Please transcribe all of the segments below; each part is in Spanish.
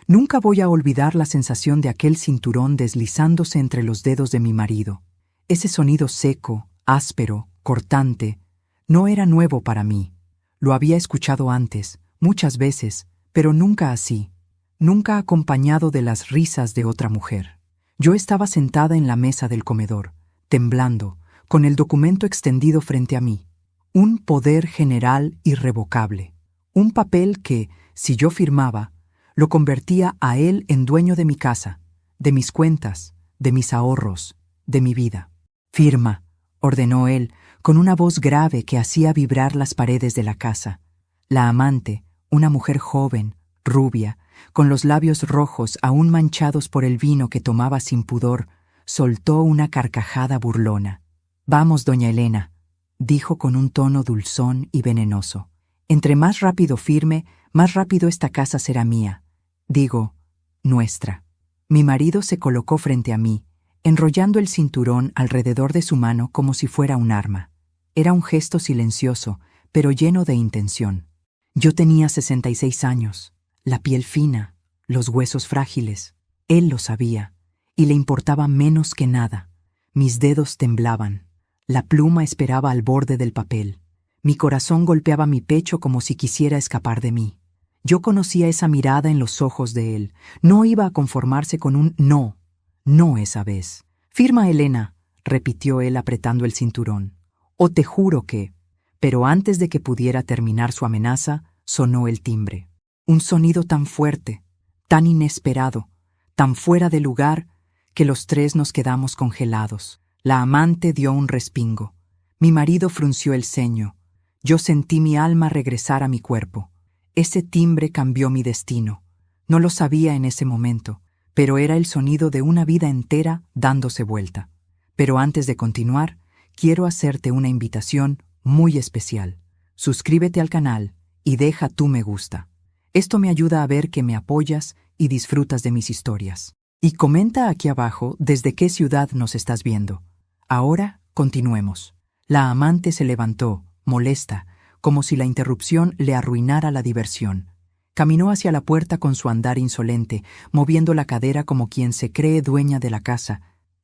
Nunca voy a olvidar la sensación de aquel cinturón deslizándose entre los dedos de mi marido. Ese sonido seco, áspero, cortante, no era nuevo para mí. Lo había escuchado antes, muchas veces, pero nunca así, nunca acompañado de las risas de otra mujer. Yo estaba sentada en la mesa del comedor, temblando, con el documento extendido frente a mí. Un poder general irrevocable. Un papel que, si yo firmaba, lo convertía a él en dueño de mi casa, de mis cuentas, de mis ahorros, de mi vida. «Firma», ordenó él, con una voz grave que hacía vibrar las paredes de la casa. La amante, una mujer joven, rubia, con los labios rojos aún manchados por el vino que tomaba sin pudor, soltó una carcajada burlona. «Vamos, doña Elena», dijo con un tono dulzón y venenoso. «Entre más rápido firme, más rápido esta casa será mía. Digo, nuestra». Mi marido se colocó frente a mí, enrollando el cinturón alrededor de su mano como si fuera un arma. Era un gesto silencioso, pero lleno de intención. Yo tenía 66 años, la piel fina, los huesos frágiles. Él lo sabía, y le importaba menos que nada. Mis dedos temblaban. La pluma esperaba al borde del papel. Mi corazón golpeaba mi pecho como si quisiera escapar de mí. Yo conocía esa mirada en los ojos de él. No iba a conformarse con un no. No esa vez. «Firma, Elena», repitió él apretando el cinturón. «O te juro que...» Pero antes de que pudiera terminar su amenaza, sonó el timbre. Un sonido tan fuerte, tan inesperado, tan fuera de lugar, que los tres nos quedamos congelados. La amante dio un respingo. Mi marido frunció el ceño. Yo sentí mi alma regresar a mi cuerpo. Ese timbre cambió mi destino. No lo sabía en ese momento, pero era el sonido de una vida entera dándose vuelta. Pero antes de continuar, quiero hacerte una invitación muy especial. Suscríbete al canal y deja tu me gusta. Esto me ayuda a ver que me apoyas y disfrutas de mis historias. Y comenta aquí abajo desde qué ciudad nos estás viendo. Ahora continuemos. La amante se levantó, molesta, como si la interrupción le arruinara la diversión. Caminó hacia la puerta con su andar insolente, moviendo la cadera como quien se cree dueña de la casa.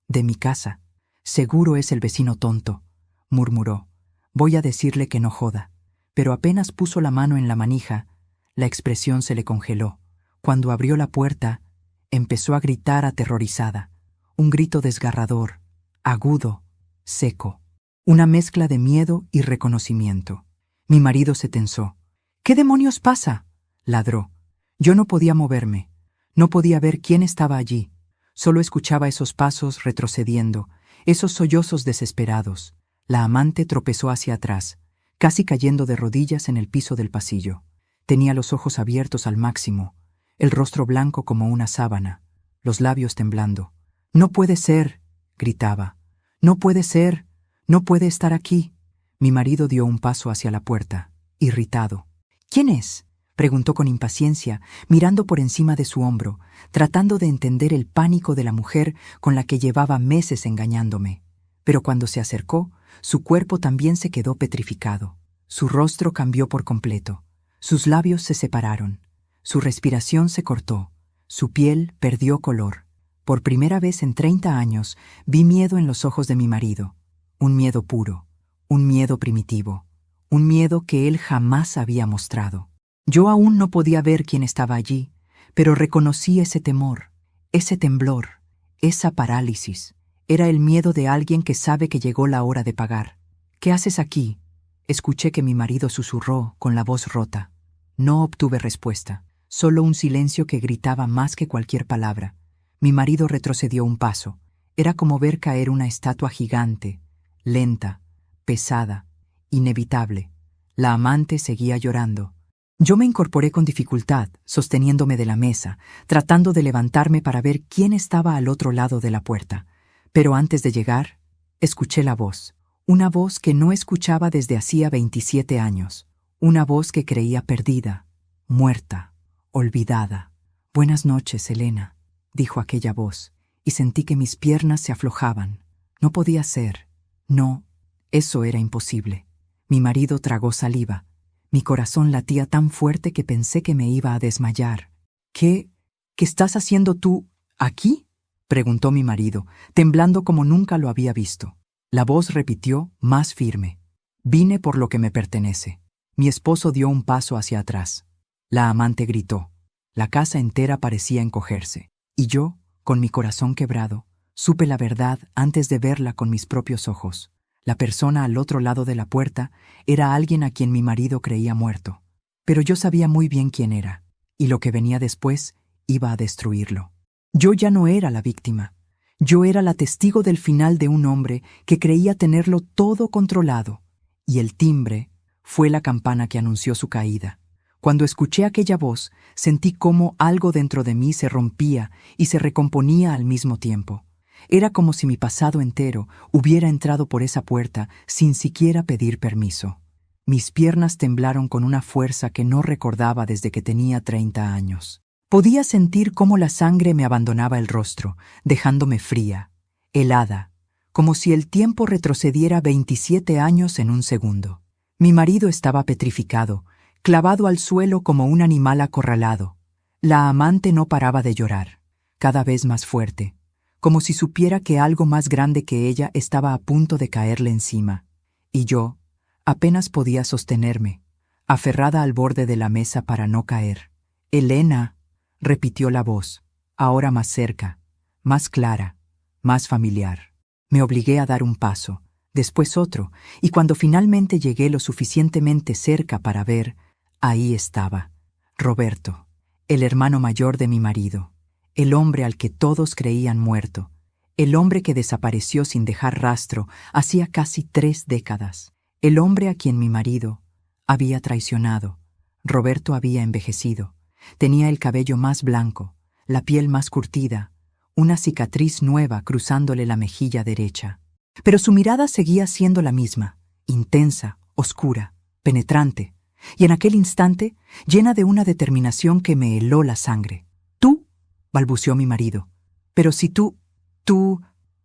«De mi casa. Seguro es el vecino tonto», murmuró. «Voy a decirle que no joda». Pero apenas puso la mano en la manija, la expresión se le congeló. Cuando abrió la puerta, empezó a gritar aterrorizada. Un grito desgarrador, agudo, seco. Una mezcla de miedo y reconocimiento. Mi marido se tensó. «¿Qué demonios pasa?», ladró. Yo no podía moverme. No podía ver quién estaba allí. Solo escuchaba esos pasos retrocediendo, esos sollozos desesperados. La amante tropezó hacia atrás, casi cayendo de rodillas en el piso del pasillo. Tenía los ojos abiertos al máximo, el rostro blanco como una sábana, los labios temblando. «No puede ser», gritaba. «No puede ser. No puede estar aquí». Mi marido dio un paso hacia la puerta, irritado. «¿Quién es?», preguntó con impaciencia, mirando por encima de su hombro, tratando de entender el pánico de la mujer con la que llevaba meses engañándome. Pero cuando se acercó, su cuerpo también se quedó petrificado. Su rostro cambió por completo. Sus labios se separaron. Su respiración se cortó. Su piel perdió color. Por primera vez en 30 años vi miedo en los ojos de mi marido. Un miedo puro. Un miedo primitivo. Un miedo que él jamás había mostrado. Yo aún no podía ver quién estaba allí, pero reconocí ese temor, ese temblor, esa parálisis. Era el miedo de alguien que sabe que llegó la hora de pagar. «¿Qué haces aquí?», escuché que mi marido susurró con la voz rota. No obtuve respuesta, solo un silencio que gritaba más que cualquier palabra. Mi marido retrocedió un paso. Era como ver caer una estatua gigante, lenta, pesada, inevitable. La amante seguía llorando. Yo me incorporé con dificultad, sosteniéndome de la mesa, tratando de levantarme para ver quién estaba al otro lado de la puerta. Pero antes de llegar, escuché la voz. Una voz que no escuchaba desde hacía 27 años. Una voz que creía perdida, muerta, olvidada. «Buenas noches, Elena», dijo aquella voz, y sentí que mis piernas se aflojaban. No podía ser. No, eso era imposible. Mi marido tragó saliva. Mi corazón latía tan fuerte que pensé que me iba a desmayar. «¿Qué? ¿Qué estás haciendo tú aquí?, preguntó mi marido, temblando como nunca lo había visto. La voz repitió, más firme: «Vine por lo que me pertenece». Mi esposo dio un paso hacia atrás. La amante gritó. La casa entera parecía encogerse. Y yo, con mi corazón quebrado, supe la verdad antes de verla con mis propios ojos. La persona al otro lado de la puerta era alguien a quien mi marido creía muerto. Pero yo sabía muy bien quién era, y lo que venía después iba a destruirlo. Yo ya no era la víctima. Yo era la testigo del final de un hombre que creía tenerlo todo controlado. Y el timbre fue la campana que anunció su caída. Cuando escuché aquella voz, sentí cómo algo dentro de mí se rompía y se recomponía al mismo tiempo. Era como si mi pasado entero hubiera entrado por esa puerta sin siquiera pedir permiso. Mis piernas temblaron con una fuerza que no recordaba desde que tenía 30 años. Podía sentir cómo la sangre me abandonaba el rostro, dejándome fría, helada, como si el tiempo retrocediera 27 años en un segundo. Mi marido estaba petrificado, clavado al suelo como un animal acorralado. La amante no paraba de llorar, cada vez más fuerte, como si supiera que algo más grande que ella estaba a punto de caerle encima. Y yo apenas podía sostenerme, aferrada al borde de la mesa para no caer. «Elena», repitió la voz, ahora más cerca, más clara, más familiar. Me obligué a dar un paso, después otro, y cuando finalmente llegué lo suficientemente cerca para ver, ahí estaba Roberto, el hermano mayor de mi marido, el hombre al que todos creían muerto, el hombre que desapareció sin dejar rastro hacía casi 3 décadas, el hombre a quien mi marido había traicionado. Roberto había envejecido. Tenía el cabello más blanco, la piel más curtida, una cicatriz nueva cruzándole la mejilla derecha. Pero su mirada seguía siendo la misma, intensa, oscura, penetrante, y en aquel instante llena de una determinación que me heló la sangre. «¿Tú?», balbuceó mi marido. «Pero si tú...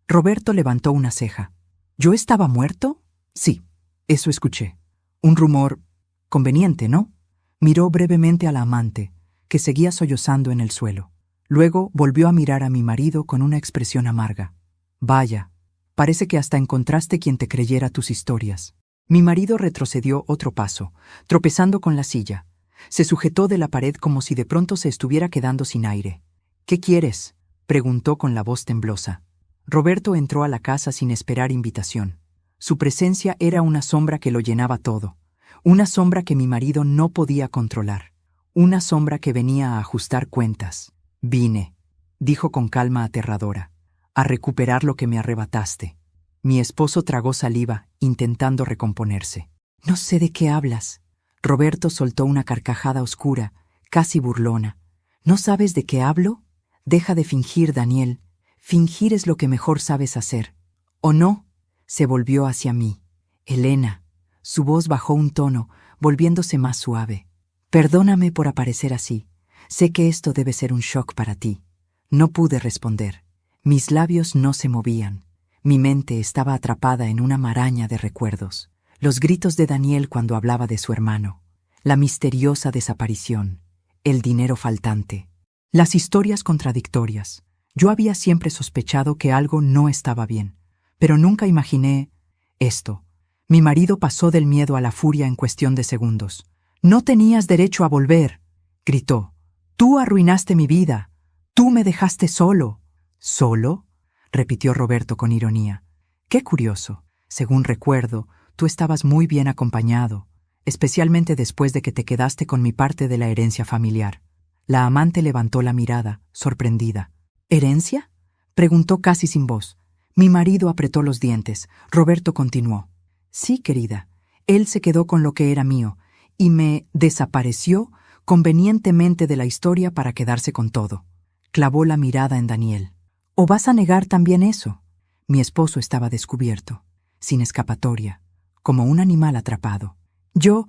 Roberto levantó una ceja. «¿Yo estaba muerto?» «Sí, eso escuché. Un rumor conveniente, ¿no?». Miró brevemente a la amante, que seguía sollozando en el suelo. Luego volvió a mirar a mi marido con una expresión amarga. «Vaya, parece que hasta encontraste quien te creyera tus historias». Mi marido retrocedió otro paso, tropezando con la silla. Se sujetó de la pared como si de pronto se estuviera quedando sin aire. «¿Qué quieres?», preguntó con la voz temblosa. Roberto entró a la casa sin esperar invitación. Su presencia era una sombra que lo llenaba todo, una sombra que mi marido no podía controlar, una sombra que venía a ajustar cuentas. «Vine», dijo con calma aterradora, «a recuperar lo que me arrebataste». Mi esposo tragó saliva, intentando recomponerse. «No sé de qué hablas». Roberto soltó una carcajada oscura, casi burlona. «¿No sabes de qué hablo? Deja de fingir, Daniel. Fingir es lo que mejor sabes hacer. ¿O no?». Se volvió hacia mí. «Elena». Su voz bajó un tono, volviéndose más suave. «Perdóname por aparecer así. Sé que esto debe ser un shock para ti». No pude responder. Mis labios no se movían. Mi mente estaba atrapada en una maraña de recuerdos. Los gritos de Daniel cuando hablaba de su hermano, la misteriosa desaparición, el dinero faltante, las historias contradictorias. Yo había siempre sospechado que algo no estaba bien, pero nunca imaginé esto. Mi marido pasó del miedo a la furia en cuestión de segundos. «No tenías derecho a volver», gritó. «Tú arruinaste mi vida. Tú me dejaste solo». «¿Solo?», repitió Roberto con ironía. «Qué curioso. Según recuerdo, tú estabas muy bien acompañado, especialmente después de que te quedaste con mi parte de la herencia familiar». La amante levantó la mirada, sorprendida. «¿Herencia?», preguntó casi sin voz. Mi marido apretó los dientes. Roberto continuó. «Sí, querida. Él se quedó con lo que era mío y me desapareció convenientemente de la historia para quedarse con todo». Clavó la mirada en Daniel. «¿O vas a negar también eso?». Mi esposo estaba descubierto, sin escapatoria, como un animal atrapado. Yo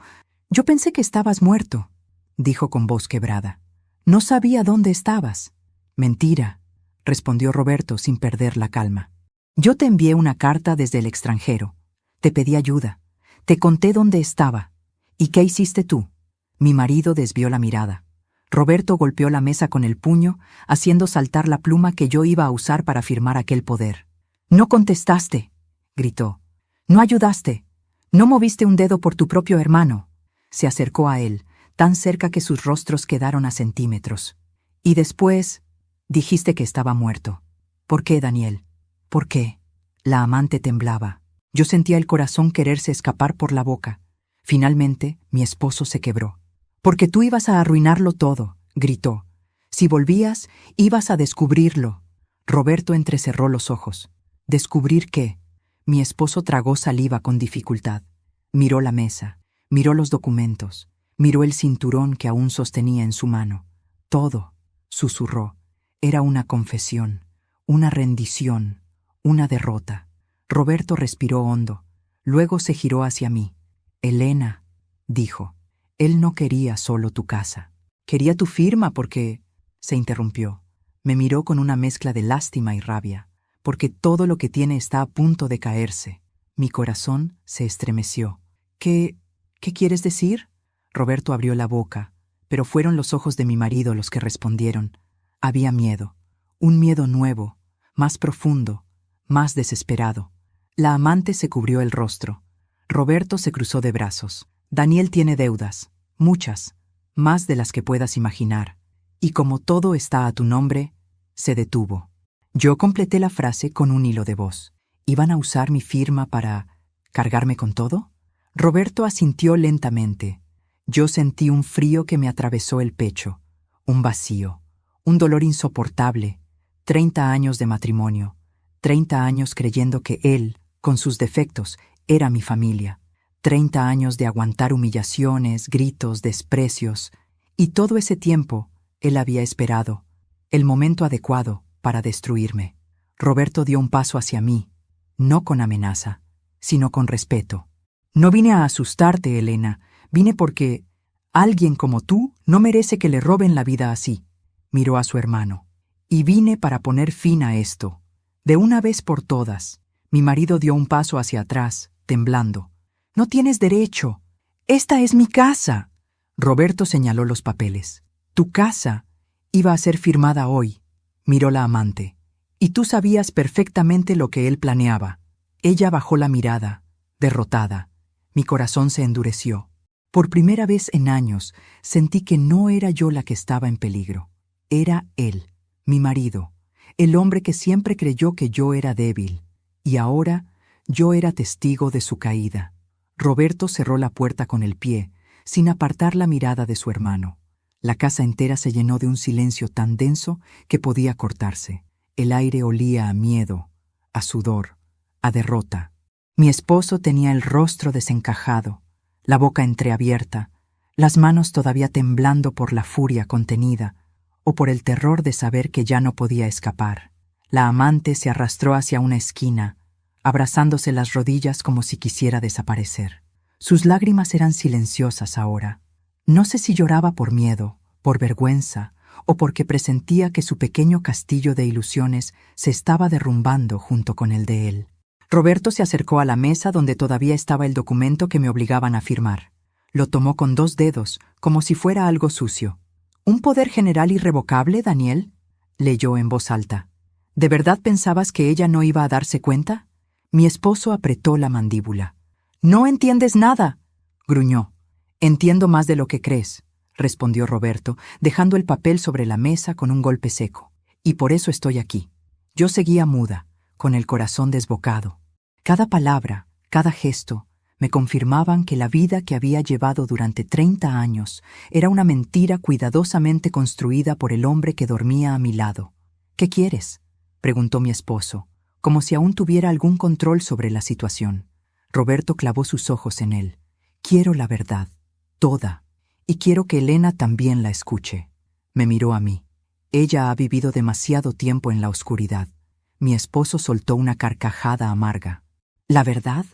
pensé que estabas muerto», dijo con voz quebrada. «No sabía dónde estabas». «Mentira», respondió Roberto sin perder la calma. «Yo te envié una carta desde el extranjero. Te pedí ayuda. Te conté dónde estaba. ¿Y qué hiciste tú?». Mi marido desvió la mirada. Roberto golpeó la mesa con el puño, haciendo saltar la pluma que yo iba a usar para firmar aquel poder. «No contestaste», gritó. «No ayudaste. No moviste un dedo por tu propio hermano». Se acercó a él, tan cerca que sus rostros quedaron a centímetros. «Y después dijiste que estaba muerto. ¿Por qué, Daniel? ¿Por qué?» La amante temblaba. Yo sentía el corazón quererse escapar por la boca. Finalmente, mi esposo se quebró. «Porque tú ibas a arruinarlo todo», gritó. «Si volvías, ibas a descubrirlo». Roberto entrecerró los ojos. ¿Descubrir qué? Mi esposo tragó saliva con dificultad. Miró la mesa, miró los documentos, miró el cinturón que aún sostenía en su mano. Todo, susurró, era una confesión, una rendición, una derrota. Roberto respiró hondo. Luego se giró hacia mí. «Elena», dijo, «él no quería solo tu casa. Quería tu firma porque...» Se interrumpió. Me miró con una mezcla de lástima y rabia, porque todo lo que tiene está a punto de caerse. Mi corazón se estremeció. ¿Qué quieres decir?» Roberto abrió la boca, pero fueron los ojos de mi marido los que respondieron. Había miedo, un miedo nuevo, más profundo, más desesperado. La amante se cubrió el rostro. Roberto se cruzó de brazos. «Daniel tiene deudas, muchas, más de las que puedas imaginar. Y como todo está a tu nombre», se detuvo. Yo completé la frase con un hilo de voz. ¿Iban a usar mi firma para cargarme con todo? Roberto asintió lentamente. Yo sentí un frío que me atravesó el pecho, un vacío, un dolor insoportable. 30 años de matrimonio, 30 años creyendo que él, con sus defectos, era mi familia. 30 años de aguantar humillaciones, gritos, desprecios. Y todo ese tiempo, él había esperado el momento adecuado para destruirme. Roberto dio un paso hacia mí, no con amenaza, sino con respeto. «No vine a asustarte, Elena. Vine porque alguien como tú no merece que le roben la vida así», miró a su hermano. «Y vine para poner fin a esto. De una vez por todas». Mi marido dio un paso hacia atrás, temblando. «No tienes derecho. Esta es mi casa». Roberto señaló los papeles. «Tu casa iba a ser firmada hoy», miró la amante. «Y tú sabías perfectamente lo que él planeaba». Ella bajó la mirada, derrotada. Mi corazón se endureció. Por primera vez en años sentí que no era yo la que estaba en peligro. Era él, mi marido, el hombre que siempre creyó que yo era débil. Y ahora yo era testigo de su caída. Roberto cerró la puerta con el pie, sin apartar la mirada de su hermano. La casa entera se llenó de un silencio tan denso que podía cortarse. El aire olía a miedo, a sudor, a derrota. Mi esposo tenía el rostro desencajado, la boca entreabierta, las manos todavía temblando por la furia contenida o por el terror de saber que ya no podía escapar. La amante se arrastró hacia una esquina, abrazándose las rodillas como si quisiera desaparecer. Sus lágrimas eran silenciosas ahora. No sé si lloraba por miedo, por vergüenza, o porque presentía que su pequeño castillo de ilusiones se estaba derrumbando junto con el de él. Roberto se acercó a la mesa donde todavía estaba el documento que me obligaban a firmar. Lo tomó con 2 dedos, como si fuera algo sucio. «¿Un poder general irrevocable, Daniel?», leyó en voz alta. «¿De verdad pensabas que ella no iba a darse cuenta?». Mi esposo apretó la mandíbula. «No entiendes nada», gruñó. «Entiendo más de lo que crees», respondió Roberto, dejando el papel sobre la mesa con un golpe seco. «Y por eso estoy aquí». Yo seguía muda, con el corazón desbocado. Cada palabra, cada gesto, me confirmaban que la vida que había llevado durante 30 años era una mentira cuidadosamente construida por el hombre que dormía a mi lado. «¿Qué quieres?», preguntó mi esposo, como si aún tuviera algún control sobre la situación. Roberto clavó sus ojos en él. «Quiero la verdad, toda, y quiero que Elena también la escuche». Me miró a mí. Ella ha vivido demasiado tiempo en la oscuridad. Mi esposo soltó una carcajada amarga. «¿La verdad?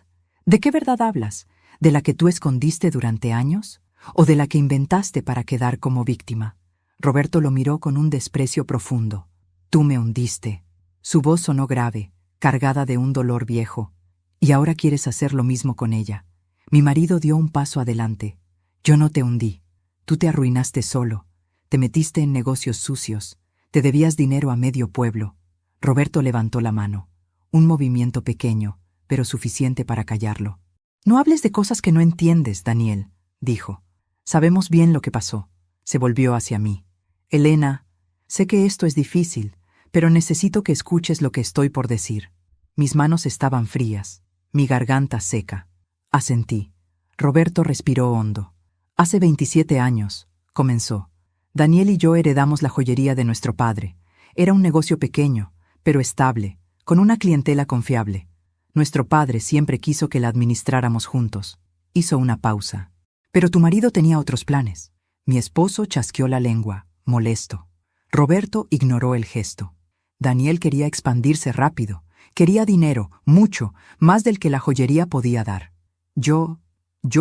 ¿De qué verdad hablas? ¿De la que tú escondiste durante años? ¿O de la que inventaste para quedar como víctima?». Roberto lo miró con un desprecio profundo. «Tú me hundiste». Su voz sonó grave, cargada de un dolor viejo. «Y ahora quieres hacer lo mismo con ella». Mi marido dio un paso adelante. «Yo no te hundí. Tú te arruinaste solo. Te metiste en negocios sucios. Te debías dinero a medio pueblo. Roberto levantó la mano. Un movimiento pequeño, pero suficiente para callarlo. No hables de cosas que no entiendes, Daniel, dijo. Sabemos bien lo que pasó. Se volvió hacia mí. Elena, sé que esto es difícil, pero necesito que escuches lo que estoy por decir. Mis manos estaban frías, mi garganta seca. Asentí. Roberto respiró hondo. Hace 27 años, comenzó. Daniel y yo heredamos la joyería de nuestro padre. Era un negocio pequeño, pero estable, con una clientela confiable. Nuestro padre siempre quiso que la administráramos juntos. Hizo una pausa. Pero tu marido tenía otros planes. Mi esposo chasqueó la lengua, molesto. Roberto ignoró el gesto. Daniel quería expandirse rápido. Quería dinero, mucho, más del que la joyería podía dar. Yo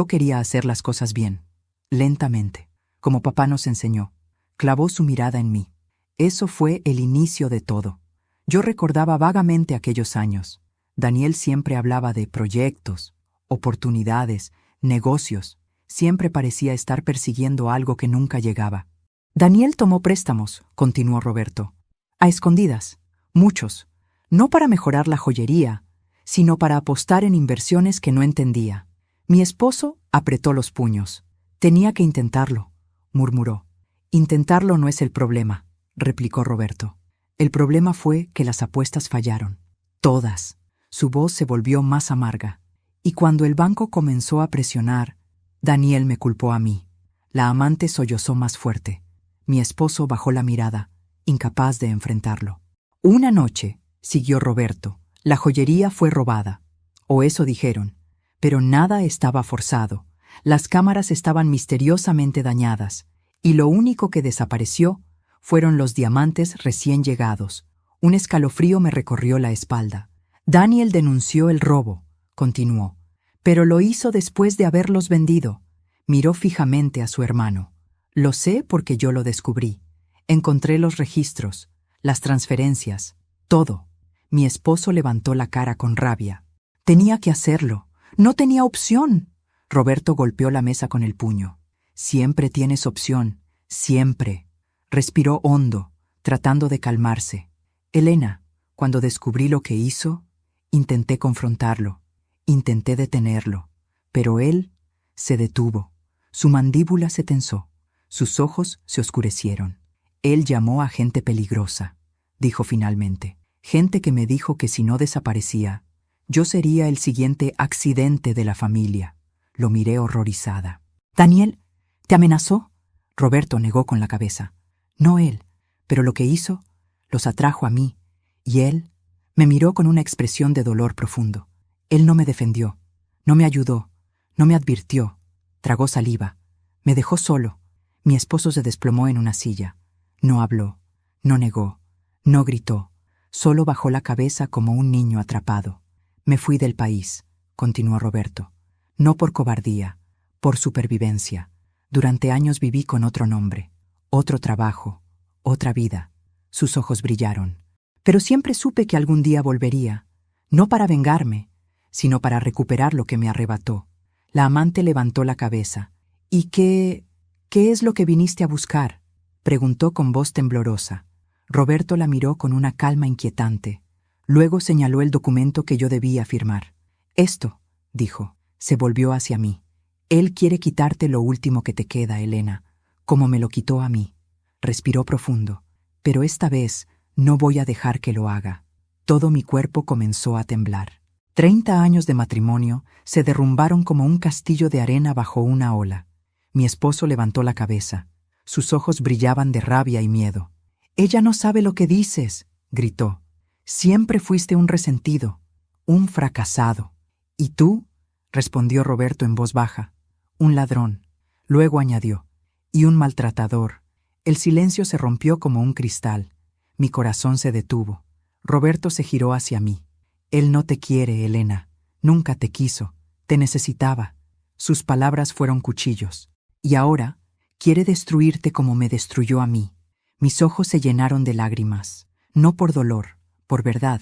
quería hacer las cosas bien, lentamente, como papá nos enseñó. Clavó su mirada en mí. Eso fue el inicio de todo. Yo recordaba vagamente aquellos años. Daniel siempre hablaba de proyectos, oportunidades, negocios. Siempre parecía estar persiguiendo algo que nunca llegaba. Daniel tomó préstamos, continuó Roberto. A escondidas, muchos. No para mejorar la joyería, sino para apostar en inversiones que no entendía. Mi esposo apretó los puños. Tenía que intentarlo, murmuró. Intentarlo no es el problema, replicó Roberto. El problema fue que las apuestas fallaron. Todas. Su voz se volvió más amarga. Y cuando el banco comenzó a presionar, Daniel me culpó a mí. La amante sollozó más fuerte. Mi esposo bajó la mirada, incapaz de enfrentarlo. Una noche, siguió Roberto, la joyería fue robada. O eso dijeron. Pero nada estaba forzado. Las cámaras estaban misteriosamente dañadas. Y lo único que desapareció fueron los diamantes recién llegados. Un escalofrío me recorrió la espalda. Daniel denunció el robo, continuó, pero lo hizo después de haberlos vendido. Miró fijamente a su hermano. Lo sé porque yo lo descubrí. Encontré los registros, las transferencias, todo. Mi esposo levantó la cara con rabia. Tenía que hacerlo. No tenía opción. Roberto golpeó la mesa con el puño. Siempre tienes opción. Siempre. Respiró hondo, tratando de calmarse. Elena, cuando descubrí lo que hizo, intenté confrontarlo, intenté detenerlo, pero él se detuvo. Su mandíbula se tensó, sus ojos se oscurecieron. Él llamó a gente peligrosa, dijo finalmente. Gente que me dijo que si no desaparecía, yo sería el siguiente accidente de la familia. Lo miré horrorizada. ¿Daniel? ¿Te amenazó? Roberto negó con la cabeza. No él, pero lo que hizo los atrajo a mí, y él me miró con una expresión de dolor profundo. Él no me defendió, no me ayudó, no me advirtió. Tragó saliva, me dejó solo. Mi esposo se desplomó en una silla. No habló, no negó, no gritó, solo bajó la cabeza como un niño atrapado. Me fui del país, continuó Roberto. No por cobardía, por supervivencia. Durante años viví con otro nombre, otro trabajo, otra vida. Sus ojos brillaron. Pero siempre supe que algún día volvería, no para vengarme, sino para recuperar lo que me arrebató. La amante levantó la cabeza. ¿Y qué es lo que viniste a buscar?, preguntó con voz temblorosa. Roberto la miró con una calma inquietante. Luego señaló el documento que yo debía firmar. Esto, dijo, se volvió hacia mí. Él quiere quitarte lo último que te queda, Elena, como me lo quitó a mí. Respiró profundo. Pero esta vez no voy a dejar que lo haga. Todo mi cuerpo comenzó a temblar. 30 años de matrimonio se derrumbaron como un castillo de arena bajo una ola. Mi esposo levantó la cabeza. Sus ojos brillaban de rabia y miedo. «Ella no sabe lo que dices», gritó. «Siempre fuiste un resentido, un fracasado». «¿Y tú?», respondió Roberto en voz baja. «Un ladrón». Luego añadió. «Y un maltratador». El silencio se rompió como un cristal. Mi corazón se detuvo. Roberto se giró hacia mí. «Él no te quiere, Elena. Nunca te quiso. Te necesitaba». Sus palabras fueron cuchillos. «Y ahora quiere destruirte como me destruyó a mí». Mis ojos se llenaron de lágrimas. No por dolor, por verdad.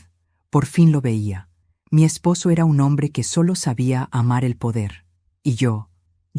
Por fin lo veía. Mi esposo era un hombre que solo sabía amar el poder. Y yo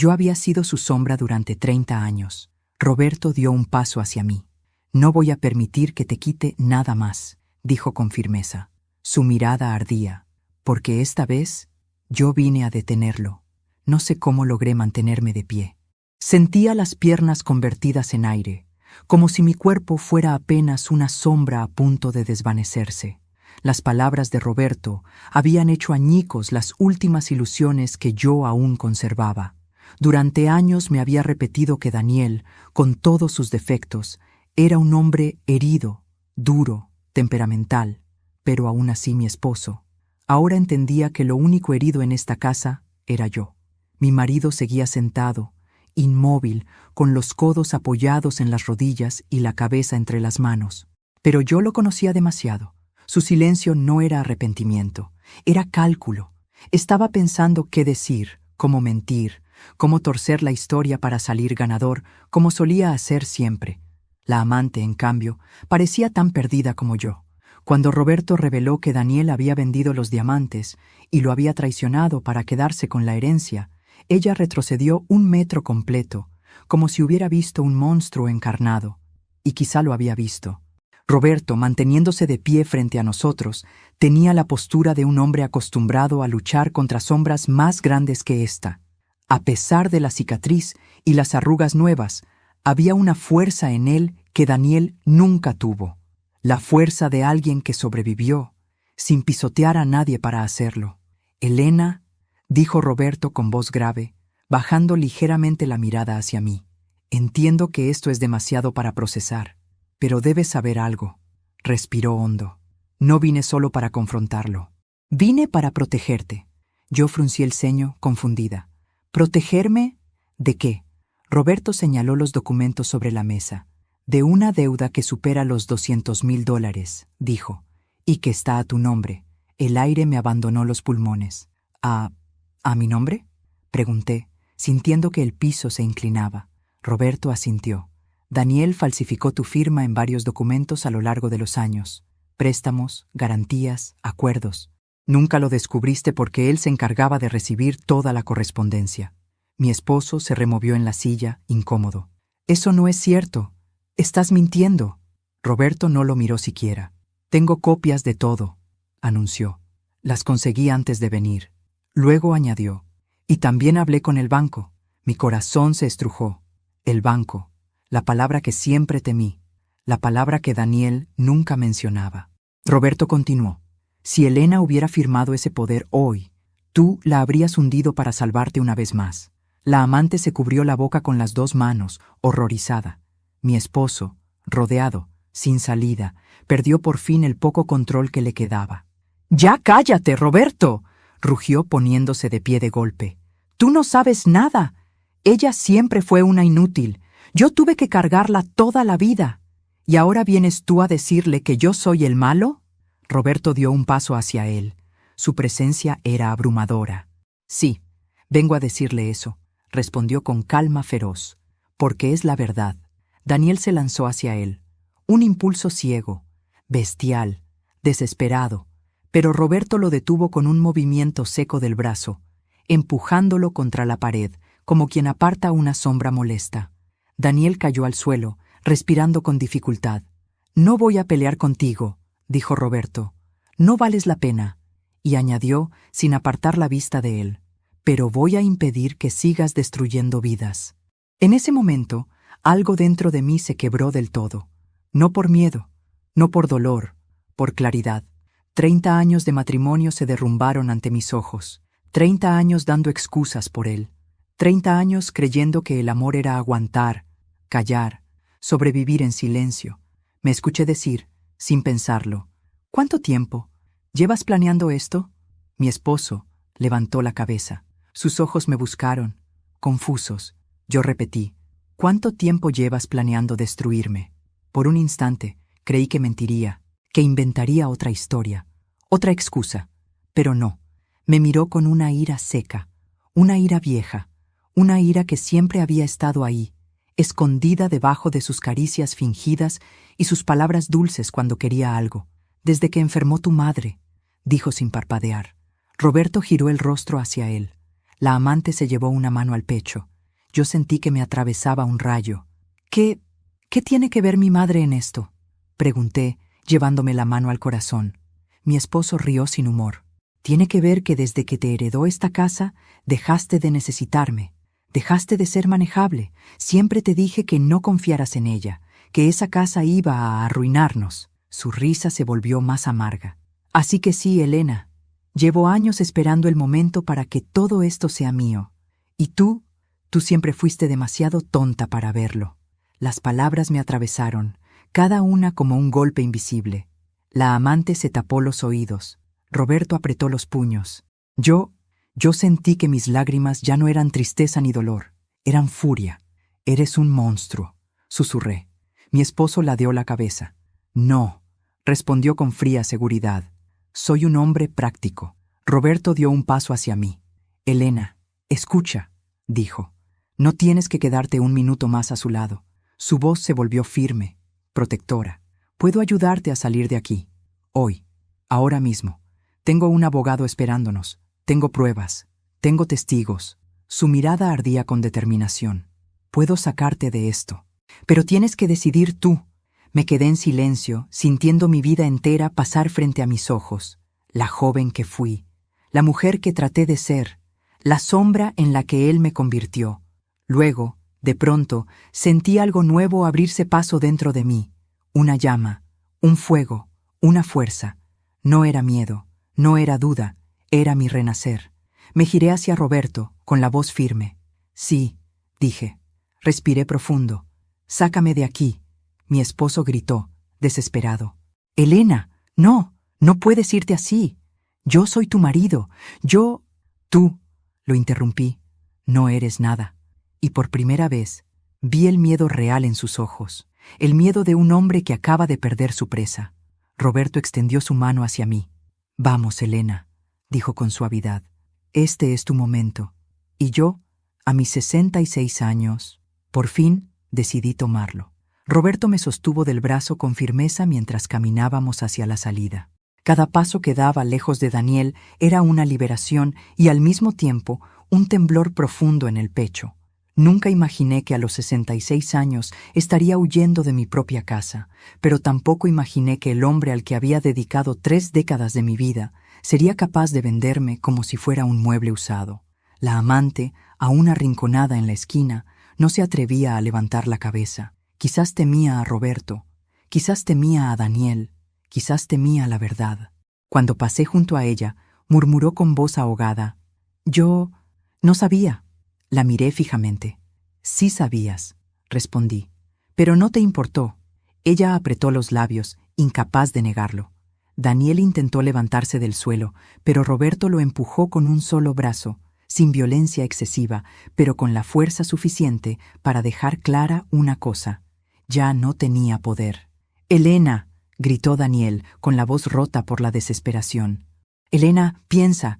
había sido su sombra durante 30 años. Roberto dio un paso hacia mí. «No voy a permitir que te quite nada más», dijo con firmeza. Su mirada ardía, porque esta vez yo vine a detenerlo. No sé cómo logré mantenerme de pie. Sentía las piernas convertidas en aire, como si mi cuerpo fuera apenas una sombra a punto de desvanecerse. Las palabras de Roberto habían hecho añicos las últimas ilusiones que yo aún conservaba. Durante años me había repetido que Daniel, con todos sus defectos, era un hombre herido, duro, temperamental, pero aún así mi esposo. Ahora entendía que lo único herido en esta casa era yo. Mi marido seguía sentado, inmóvil, con los codos apoyados en las rodillas y la cabeza entre las manos. Pero yo lo conocía demasiado. Su silencio no era arrepentimiento, era cálculo. Estaba pensando qué decir, cómo mentir, cómo torcer la historia para salir ganador, como solía hacer siempre. La amante, en cambio, parecía tan perdida como yo. Cuando Roberto reveló que Daniel había vendido los diamantes y lo había traicionado para quedarse con la herencia, ella retrocedió 1 metro completo, como si hubiera visto un monstruo encarnado. Y quizá lo había visto. Roberto, manteniéndose de pie frente a nosotros, tenía la postura de un hombre acostumbrado a luchar contra sombras más grandes que ésta. A pesar de la cicatriz y las arrugas nuevas, había una fuerza en él que Daniel nunca tuvo. La fuerza de alguien que sobrevivió, sin pisotear a nadie para hacerlo. «Elena», dijo Roberto con voz grave, bajando ligeramente la mirada hacia mí. «Entiendo que esto es demasiado para procesar, pero debes saber algo». Respiró hondo. «No vine solo para confrontarlo. Vine para protegerte». Yo fruncí el ceño, confundida. «¿Protegerme? ¿De qué?». Roberto señaló los documentos sobre la mesa. «De una deuda que supera los $200,000, dijo, «y que está a tu nombre». El aire me abandonó los pulmones. ¿A mi nombre?», pregunté, sintiendo que el piso se inclinaba. Roberto asintió. «Daniel falsificó tu firma en varios documentos a lo largo de los años. Préstamos, garantías, acuerdos. Nunca lo descubriste porque él se encargaba de recibir toda la correspondencia». Mi esposo se removió en la silla, incómodo. «Eso no es cierto. Estás mintiendo». Roberto no lo miró siquiera. «Tengo copias de todo», anunció. «Las conseguí antes de venir». Luego añadió, «y también hablé con el banco». Mi corazón se estrujó. El banco, la palabra que siempre temí, la palabra que Daniel nunca mencionaba. Roberto continuó, «Si Elena hubiera firmado ese poder hoy, tú la habrías hundido para salvarte una vez más». La amante se cubrió la boca con las 2 manos, horrorizada. Mi esposo, rodeado, sin salida, perdió por fin el poco control que le quedaba. «¡Ya cállate, Roberto!», rugió poniéndose de pie de golpe. «Tú no sabes nada. Ella siempre fue una inútil. Yo tuve que cargarla toda la vida. ¿Y ahora vienes tú a decirle que yo soy el malo?». Roberto dio un paso hacia él. Su presencia era abrumadora. «Sí, vengo a decirle eso», respondió con calma feroz, «porque es la verdad». Daniel se lanzó hacia él. Un impulso ciego, bestial, desesperado, pero Roberto lo detuvo con un movimiento seco del brazo, empujándolo contra la pared, como quien aparta una sombra molesta. Daniel cayó al suelo, respirando con dificultad. «No voy a pelear contigo», dijo Roberto. «No vales la pena», y añadió, sin apartar la vista de él, «pero voy a impedir que sigas destruyendo vidas». En ese momento, algo dentro de mí se quebró del todo. No por miedo, no por dolor, por claridad. 30 años de matrimonio se derrumbaron ante mis ojos. 30 años dando excusas por él. 30 años creyendo que el amor era aguantar, callar, sobrevivir en silencio. Me escuché decir, sin pensarlo, «¿Cuánto tiempo? ¿Llevas planeando esto?». Mi esposo levantó la cabeza. Sus ojos me buscaron, confusos. Yo repetí, «¿Cuánto tiempo llevas planeando destruirme?». Por un instante creí que mentiría, que inventaría otra historia, otra excusa. Pero no. Me miró con una ira seca, una ira vieja, una ira que siempre había estado ahí, escondida debajo de sus caricias fingidas y sus palabras dulces cuando quería algo. «Desde que enfermó tu madre», dijo sin parpadear. Roberto giró el rostro hacia él. La amante se llevó una mano al pecho. Yo sentí que me atravesaba un rayo. ¿Qué tiene que ver mi madre en esto?, pregunté, llevándome la mano al corazón. Mi esposo rió sin humor. Tiene que ver que desde que te heredó esta casa, dejaste de necesitarme, dejaste de ser manejable. Siempre te dije que no confiaras en ella, que esa casa iba a arruinarnos. Su risa se volvió más amarga. Así que sí, Elena, llevo años esperando el momento para que todo esto sea mío. Y tú siempre fuiste demasiado tonta para verlo. Las palabras me atravesaron, cada una como un golpe invisible. La amante se tapó los oídos. Roberto apretó los puños. Yo sentí que mis lágrimas ya no eran tristeza ni dolor, eran furia. Eres un monstruo, susurré. Mi esposo ladeó la cabeza. No, respondió con fría seguridad. Soy un hombre práctico. Roberto dio un paso hacia mí. Elena, escucha, dijo. No tienes que quedarte un minuto más a su lado. Su voz se volvió firme, protectora. Puedo ayudarte a salir de aquí. Hoy, ahora mismo. Tengo un abogado esperándonos. Tengo pruebas. Tengo testigos. Su mirada ardía con determinación. Puedo sacarte de esto. Pero tienes que decidir tú. Me quedé en silencio, sintiendo mi vida entera pasar frente a mis ojos. La joven que fui. La mujer que traté de ser. La sombra en la que él me convirtió. Luego, de pronto, sentí algo nuevo abrirse paso dentro de mí. Una llama, un fuego, una fuerza. No era miedo, no era duda, era mi renacer. Me giré hacia Roberto, con la voz firme. Sí, dije. Respiré profundo. Sácame de aquí. Mi esposo gritó, desesperado. Elena, no puedes irte así. Yo soy tu marido. Tú, lo interrumpí. No eres nada. Y por primera vez, vi el miedo real en sus ojos, el miedo de un hombre que acaba de perder su presa. Roberto extendió su mano hacia mí. Vamos, Elena, dijo con suavidad. Este es tu momento. Y yo, a mis 66 años, por fin decidí tomarlo. Roberto me sostuvo del brazo con firmeza mientras caminábamos hacia la salida. Cada paso que daba lejos de Daniel era una liberación y al mismo tiempo un temblor profundo en el pecho. Nunca imaginé que a los 66 años estaría huyendo de mi propia casa, pero tampoco imaginé que el hombre al que había dedicado 3 décadas de mi vida sería capaz de venderme como si fuera un mueble usado. La amante, aún arrinconada en la esquina, no se atrevía a levantar la cabeza. Quizás temía a Roberto, quizás temía a Daniel, quizás temía la verdad. Cuando pasé junto a ella, murmuró con voz ahogada. Yo no sabía. La miré fijamente. Sí sabías, respondí. Pero no te importó. Ella apretó los labios, incapaz de negarlo. Daniel intentó levantarse del suelo, pero Roberto lo empujó con un solo brazo, sin violencia excesiva, pero con la fuerza suficiente para dejar clara una cosa. Ya no tenía poder. «Elena», gritó Daniel, con la voz rota por la desesperación. «Elena, piensa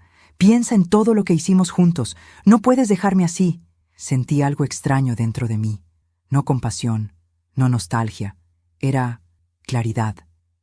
en todo lo que hicimos juntos. No puedes dejarme así». Sentí algo extraño dentro de mí. No compasión, no nostalgia. Era claridad.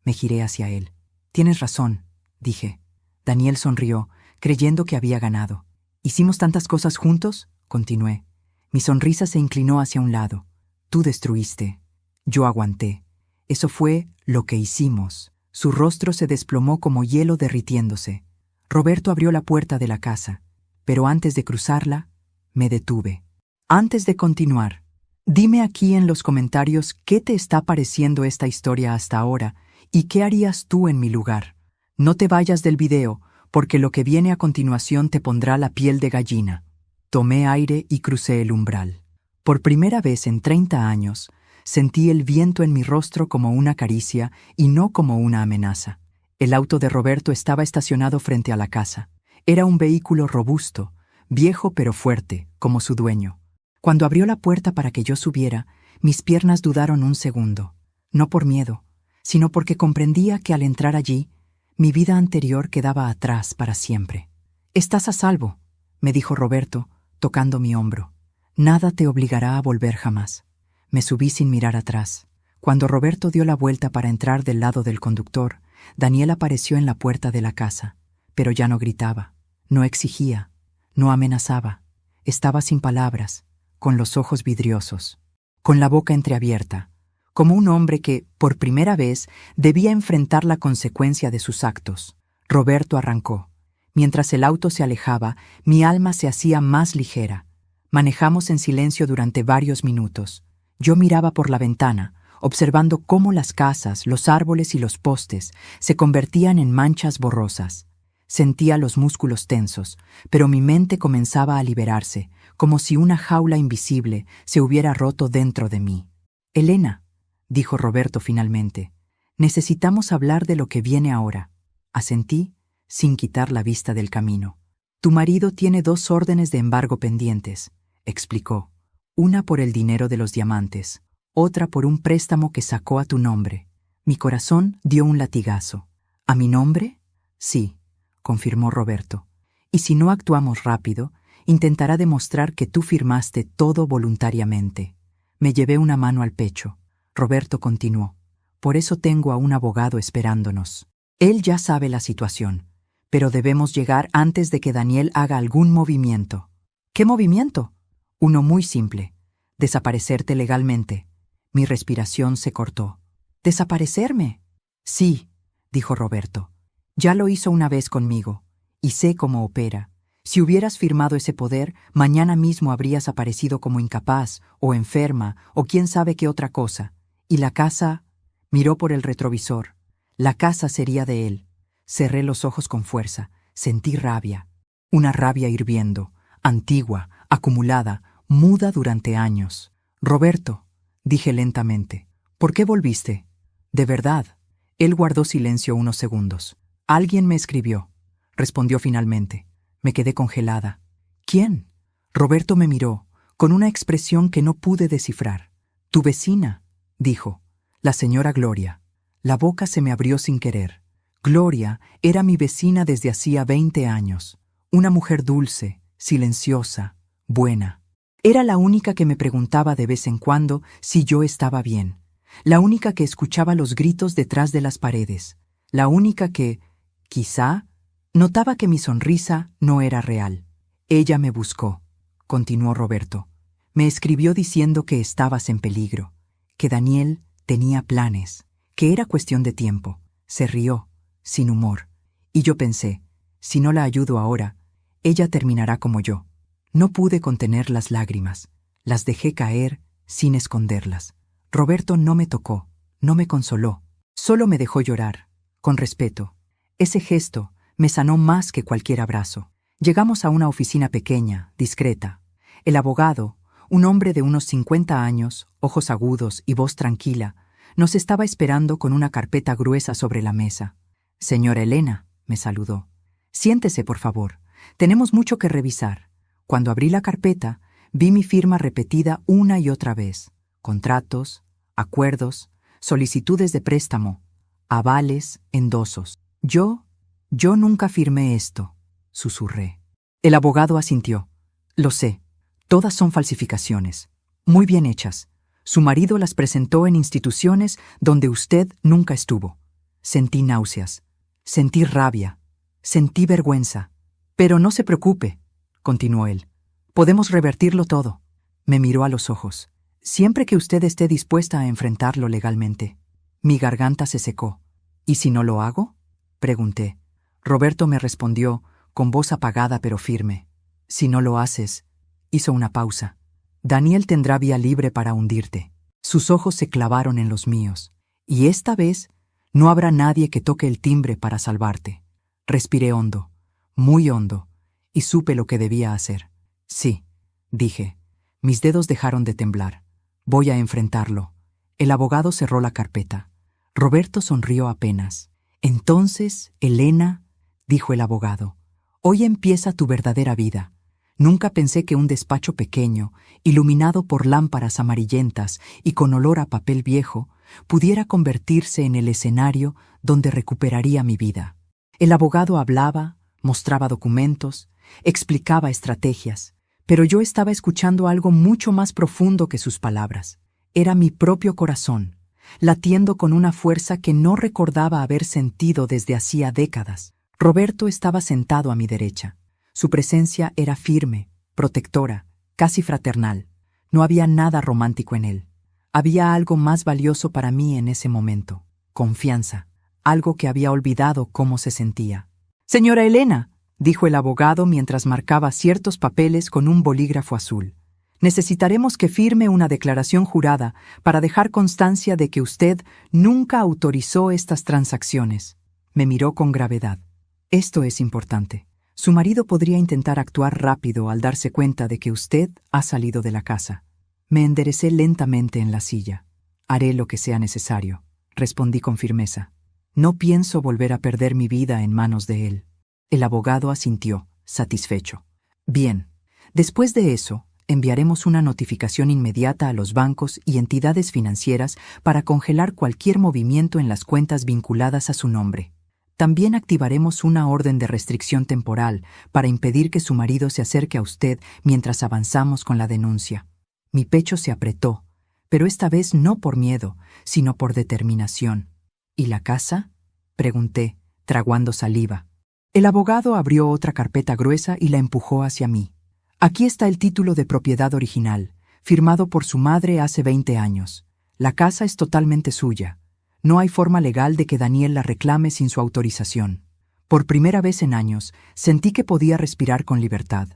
Me giré hacia él. «Tienes razón», dije. Daniel sonrió, creyendo que había ganado. «¿Hicimos tantas cosas juntos?», continué. Mi sonrisa se inclinó hacia un lado. «Tú destruiste. Yo aguanté. Eso fue lo que hicimos». Su rostro se desplomó como hielo derritiéndose. Roberto abrió la puerta de la casa, pero antes de cruzarla, me detuve. Antes de continuar, dime aquí en los comentarios qué te está pareciendo esta historia hasta ahora y qué harías tú en mi lugar. No te vayas del video, porque lo que viene a continuación te pondrá la piel de gallina. Tomé aire y crucé el umbral. Por primera vez en 30 años, sentí el viento en mi rostro como una caricia y no como una amenaza. El auto de Roberto estaba estacionado frente a la casa. Era un vehículo robusto, viejo pero fuerte, como su dueño. Cuando abrió la puerta para que yo subiera, mis piernas dudaron un segundo. No por miedo, sino porque comprendía que al entrar allí, mi vida anterior quedaba atrás para siempre. «Estás a salvo», me dijo Roberto, tocando mi hombro. «Nada te obligará a volver jamás». Me subí sin mirar atrás. Cuando Roberto dio la vuelta para entrar del lado del conductor, Daniel apareció en la puerta de la casa, pero ya no gritaba, no exigía, no amenazaba. Estaba sin palabras, con los ojos vidriosos. con la boca entreabierta, como un hombre que, por primera vez, debía enfrentar la consecuencia de sus actos. Roberto arrancó. Mientras el auto se alejaba, mi alma se hacía más ligera. Manejamos en silencio durante varios minutos. Yo miraba por la ventana, observando cómo las casas, los árboles y los postes se convertían en manchas borrosas. Sentía los músculos tensos, pero mi mente comenzaba a liberarse, como si una jaula invisible se hubiera roto dentro de mí. «Elena», dijo Roberto finalmente, «necesitamos hablar de lo que viene ahora». Asentí, sin quitar la vista del camino. «Tu marido tiene 2 órdenes de embargo pendientes», explicó. «Una por el dinero de los diamantes, otra por un préstamo que sacó a tu nombre». Mi corazón dio un latigazo. «¿A mi nombre?» «Sí», confirmó Roberto. «Y si no actuamos rápido, intentará demostrar que tú firmaste todo voluntariamente». Me llevé una mano al pecho. Roberto continuó. «Por eso tengo a un abogado esperándonos. Él ya sabe la situación, pero debemos llegar antes de que Daniel haga algún movimiento». «¿Qué movimiento?» «Uno muy simple. Desaparecerte legalmente». Mi respiración se cortó. «¿Desaparecerme?» «Sí», dijo Roberto. «Ya lo hizo una vez conmigo, y sé cómo opera. Si hubieras firmado ese poder, mañana mismo habrías aparecido como incapaz, o enferma, o quién sabe qué otra cosa. Y la casa...» Miró por el retrovisor. «La casa sería de él». Cerré los ojos con fuerza. Sentí rabia. Una rabia hirviendo, antigua, acumulada, muda durante años. «Roberto», dije lentamente, «¿por qué volviste?» «De verdad». Él guardó silencio unos segundos. «Alguien me escribió», respondió finalmente. Me quedé congelada. «¿Quién?» Roberto me miró, con una expresión que no pude descifrar. «Tu vecina», dijo, «la señora Gloria». La boca se me abrió sin querer. Gloria era mi vecina desde hacía 20 años. Una mujer dulce, silenciosa, buena. Era la única que me preguntaba de vez en cuando si yo estaba bien. La única que escuchaba los gritos detrás de las paredes. La única que, quizá, notaba que mi sonrisa no era real. «Ella me buscó», continuó Roberto. «Me escribió diciendo que estabas en peligro, que Daniel tenía planes, que era cuestión de tiempo». Se rió, sin humor. Y yo pensé, si no la ayudo ahora, ella terminará como yo. No pude contener las lágrimas. Las dejé caer sin esconderlas. Roberto no me tocó, no me consoló. Solo me dejó llorar, con respeto. Ese gesto me sanó más que cualquier abrazo. Llegamos a una oficina pequeña, discreta. El abogado, un hombre de unos 50 años, ojos agudos y voz tranquila, nos estaba esperando con una carpeta gruesa sobre la mesa. «Señora Elena», me saludó. «Siéntese, por favor. Tenemos mucho que revisar». Cuando abrí la carpeta, vi mi firma repetida una y otra vez. Contratos, acuerdos, solicitudes de préstamo, avales, endosos. Yo nunca firmé esto», susurré. El abogado asintió. «Lo sé. Todas son falsificaciones. Muy bien hechas. Su marido las presentó en instituciones donde usted nunca estuvo». Sentí náuseas. Sentí rabia. Sentí vergüenza. «Pero no se preocupe», continuó él. «Podemos revertirlo todo». Me miró a los ojos. «Siempre que usted esté dispuesta a enfrentarlo legalmente». Mi garganta se secó. «¿Y si no lo hago?», pregunté. Roberto me respondió, con voz apagada pero firme. «Si no lo haces», hizo una pausa. «Daniel tendrá vía libre para hundirte». Sus ojos se clavaron en los míos. «Y esta vez no habrá nadie que toque el timbre para salvarte». Respiré hondo, muy hondo, y supe lo que debía hacer. «Sí», dije. Mis dedos dejaron de temblar. «Voy a enfrentarlo». El abogado cerró la carpeta. Roberto sonrió apenas. «Entonces, Elena», dijo el abogado, «hoy empieza tu verdadera vida. Nunca pensé que un despacho pequeño, iluminado por lámparas amarillentas y con olor a papel viejo, pudiera convertirse en el escenario donde recuperaría mi vida». El abogado hablaba, mostraba documentos, explicaba estrategias, pero yo estaba escuchando algo mucho más profundo que sus palabras. Era mi propio corazón, latiendo con una fuerza que no recordaba haber sentido desde hacía décadas. Roberto estaba sentado a mi derecha. Su presencia era firme, protectora, casi fraternal. No había nada romántico en él. Había algo más valioso para mí en ese momento: confianza, algo que había olvidado cómo se sentía. «Señora Elena», dijo el abogado mientras marcaba ciertos papeles con un bolígrafo azul, «necesitaremos que firme una declaración jurada para dejar constancia de que usted nunca autorizó estas transacciones». Me miró con gravedad. «Esto es importante. Su marido podría intentar actuar rápido al darse cuenta de que usted ha salido de la casa». Me enderecé lentamente en la silla. «Haré lo que sea necesario», respondí con firmeza. «No pienso volver a perder mi vida en manos de él». El abogado asintió, satisfecho. «Bien. Después de eso, enviaremos una notificación inmediata a los bancos y entidades financieras para congelar cualquier movimiento en las cuentas vinculadas a su nombre. También activaremos una orden de restricción temporal para impedir que su marido se acerque a usted mientras avanzamos con la denuncia». Mi pecho se apretó, pero esta vez no por miedo, sino por determinación. «¿Y la casa?», pregunté, traguando saliva. El abogado abrió otra carpeta gruesa y la empujó hacia mí. «Aquí está el título de propiedad original, firmado por su madre hace 20 años. La casa es totalmente suya. No hay forma legal de que Daniel la reclame sin su autorización». Por primera vez en años, sentí que podía respirar con libertad.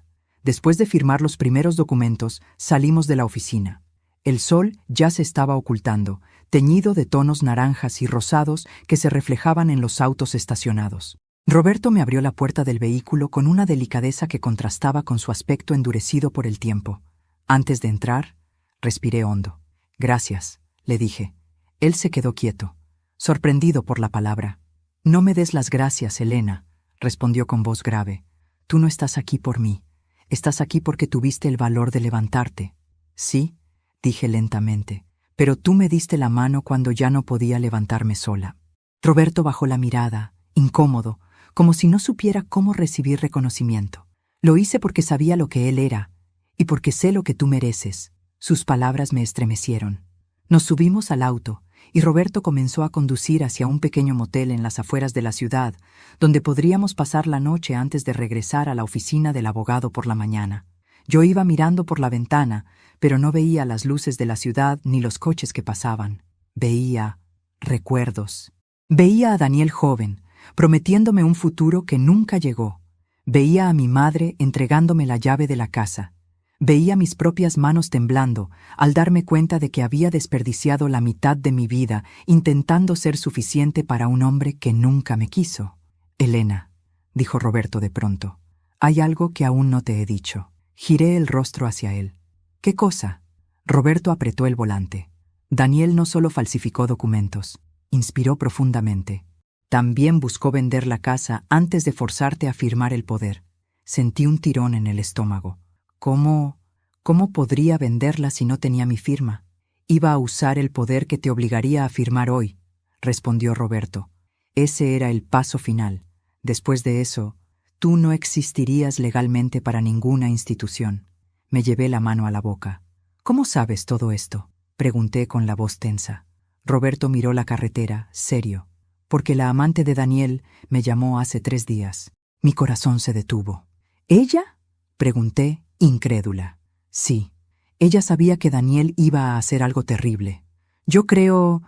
Después de firmar los primeros documentos, salimos de la oficina. El sol ya se estaba ocultando, teñido de tonos naranjas y rosados que se reflejaban en los autos estacionados. Roberto me abrió la puerta del vehículo con una delicadeza que contrastaba con su aspecto endurecido por el tiempo. Antes de entrar, respiré hondo. «Gracias», le dije. Él se quedó quieto, sorprendido por la palabra. «No me des las gracias, Elena», respondió con voz grave. «Tú no estás aquí por mí. Estás aquí porque tuviste el valor de levantarte». «Sí», dije lentamente, «pero tú me diste la mano cuando ya no podía levantarme sola». Roberto bajó la mirada, incómodo, como si no supiera cómo recibir reconocimiento. «Lo hice porque sabía lo que él era, y porque sé lo que tú mereces». Sus palabras me estremecieron. Nos subimos al auto, y Roberto comenzó a conducir hacia un pequeño motel en las afueras de la ciudad, donde podríamos pasar la noche antes de regresar a la oficina del abogado por la mañana. Yo iba mirando por la ventana, pero no veía las luces de la ciudad ni los coches que pasaban. Veía recuerdos. Veía a Daniel joven, prometiéndome un futuro que nunca llegó. Veía a mi madre entregándome la llave de la casa. Veía mis propias manos temblando al darme cuenta de que había desperdiciado la mitad de mi vida intentando ser suficiente para un hombre que nunca me quiso. «Elena», dijo Roberto de pronto, «hay algo que aún no te he dicho». Giré el rostro hacia él. «¿Qué cosa?». Roberto apretó el volante. «Daniel no solo falsificó documentos», inspiró profundamente. «También buscó vender la casa antes de forzarte a firmar el poder». Sentí un tirón en el estómago. ¿Cómo podría venderla si no tenía mi firma? «Iba a usar el poder que te obligaría a firmar hoy», respondió Roberto. «Ese era el paso final. Después de eso, tú no existirías legalmente para ninguna institución». Me llevé la mano a la boca. «¿Cómo sabes todo esto?», pregunté con la voz tensa. Roberto miró la carretera, serio. «Porque la amante de Daniel me llamó hace 3 días». Mi corazón se detuvo. «¿Ella?», pregunté, incrédula. «Sí, ella sabía que Daniel iba a hacer algo terrible. Yo creo»,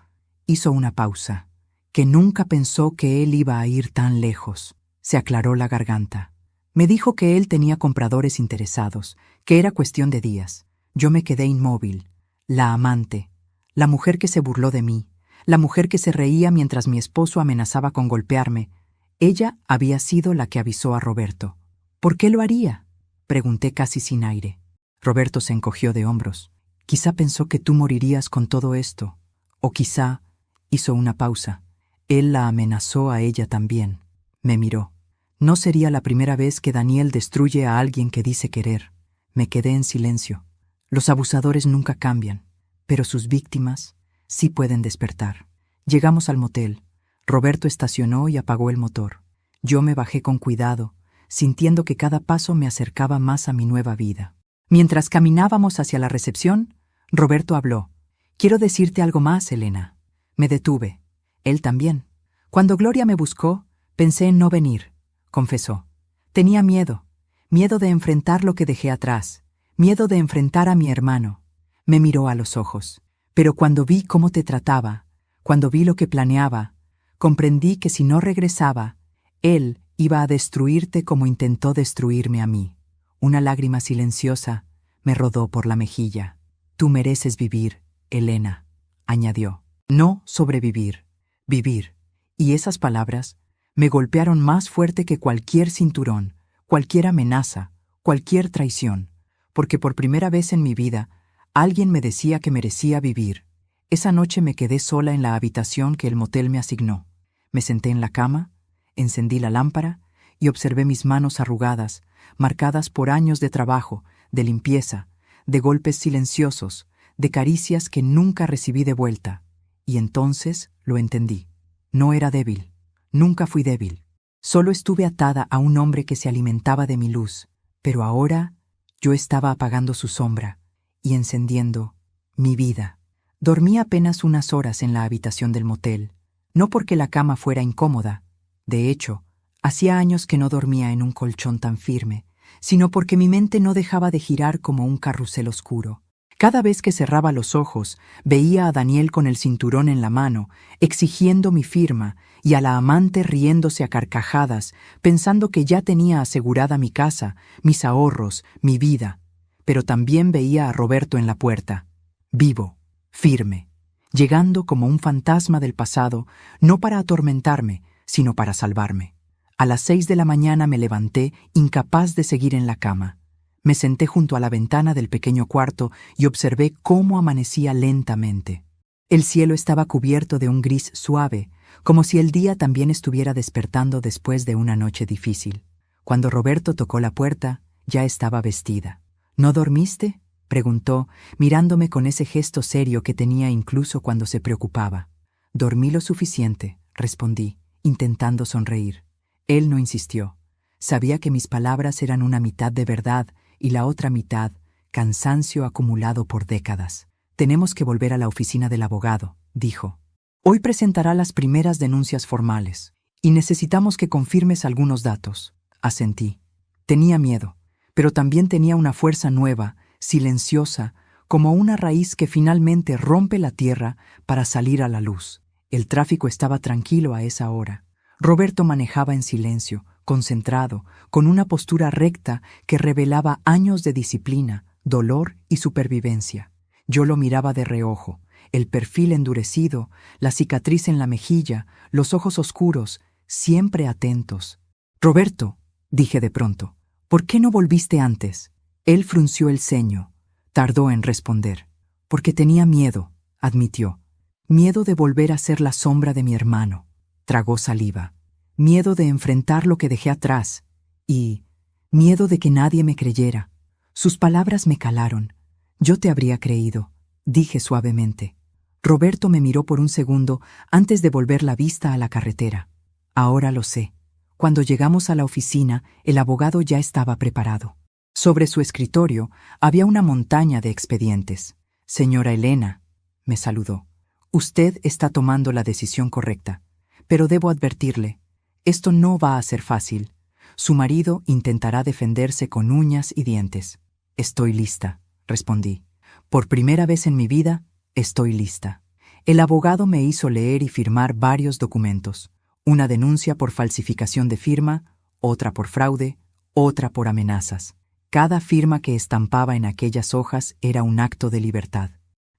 hizo una pausa, «que nunca pensó que él iba a ir tan lejos». Se aclaró la garganta. Me dijo que él tenía compradores interesados, que era cuestión de días. Yo me quedé inmóvil. La amante, la mujer que se burló de mí, la mujer que se reía mientras mi esposo amenazaba con golpearme, ella había sido la que avisó a Roberto. «¿Por qué lo haría?», pregunté casi sin aire. Roberto se encogió de hombros. «Quizá pensó que tú morirías con todo esto. O quizá», hizo una pausa, «él la amenazó a ella también». Me miró. No sería la primera vez que Daniel destruye a alguien que dice querer. Me quedé en silencio. Los abusadores nunca cambian, pero sus víctimas sí pueden despertar. Llegamos al motel. Roberto estacionó y apagó el motor. Yo me bajé con cuidado, sintiendo que cada paso me acercaba más a mi nueva vida. Mientras caminábamos hacia la recepción, Roberto habló. «Quiero decirte algo más, Elena». Me detuve. Él también. «Cuando Gloria me buscó, pensé en no venir», confesó. «Tenía miedo de enfrentar lo que dejé atrás, miedo de enfrentar a mi hermano». Me miró a los ojos. Pero cuando vi cómo te trataba, cuando vi lo que planeaba, comprendí que si no regresaba, él iba a destruirte como intentó destruirme a mí. Una lágrima silenciosa me rodó por la mejilla. Tú mereces vivir, Elena, añadió. No sobrevivir, vivir. Y esas palabras me golpearon más fuerte que cualquier cinturón, cualquier amenaza, cualquier traición, porque por primera vez en mi vida alguien me decía que merecía vivir. Esa noche me quedé sola en la habitación que el motel me asignó. Me senté en la cama, encendí la lámpara y observé mis manos arrugadas, marcadas por años de trabajo, de limpieza, de golpes silenciosos, de caricias que nunca recibí de vuelta. Y entonces lo entendí. No era débil. Nunca fui débil. Solo estuve atada a un hombre que se alimentaba de mi luz, pero ahora yo estaba apagando su sombra y encendiendo mi vida. Dormí apenas unas horas en la habitación del motel, no porque la cama fuera incómoda. De hecho, hacía años que no dormía en un colchón tan firme, sino porque mi mente no dejaba de girar como un carrusel oscuro. Cada vez que cerraba los ojos, veía a Daniel con el cinturón en la mano, exigiendo mi firma, y a la amante riéndose a carcajadas, pensando que ya tenía asegurada mi casa, mis ahorros, mi vida. Pero también veía a Roberto en la puerta, vivo, firme, llegando como un fantasma del pasado, no para atormentarme, sino para salvarme. A las 6 de la mañana me levanté, incapaz de seguir en la cama. Me senté junto a la ventana del pequeño cuarto y observé cómo amanecía lentamente. El cielo estaba cubierto de un gris suave, como si el día también estuviera despertando después de una noche difícil. Cuando Roberto tocó la puerta, ya estaba vestida. ¿No dormiste?, preguntó, mirándome con ese gesto serio que tenía incluso cuando se preocupaba. Dormí lo suficiente, respondí, intentando sonreír. Él no insistió. Sabía que mis palabras eran una mitad de verdad y la otra mitad, cansancio acumulado por décadas. Tenemos que volver a la oficina del abogado, dijo. Hoy presentará las primeras denuncias formales, y necesitamos que confirmes algunos datos. Asentí. Tenía miedo, pero también tenía una fuerza nueva, silenciosa, como una raíz que finalmente rompe la tierra para salir a la luz. El tráfico estaba tranquilo a esa hora. Roberto manejaba en silencio, concentrado, con una postura recta que revelaba años de disciplina, dolor y supervivencia. Yo lo miraba de reojo, el perfil endurecido, la cicatriz en la mejilla, los ojos oscuros, siempre atentos. «Roberto», dije de pronto, «¿por qué no volviste antes?» Él frunció el ceño. Tardó en responder. «Porque tenía miedo», admitió. «Miedo de volver a ser la sombra de mi hermano». Tragó saliva. Miedo de enfrentar lo que dejé atrás. Y miedo de que nadie me creyera. Sus palabras me calaron. «Yo te habría creído», dije suavemente. Roberto me miró por un segundo antes de volver la vista a la carretera. Ahora lo sé. Cuando llegamos a la oficina, el abogado ya estaba preparado. Sobre su escritorio había una montaña de expedientes. «Señora Elena», me saludó, «usted está tomando la decisión correcta. Pero debo advertirle, esto no va a ser fácil. Su marido intentará defenderse con uñas y dientes». «Estoy lista», respondí. «Por primera vez en mi vida, estoy lista». El abogado me hizo leer y firmar varios documentos. Una denuncia por falsificación de firma, otra por fraude, otra por amenazas. Cada firma que estampaba en aquellas hojas era un acto de libertad.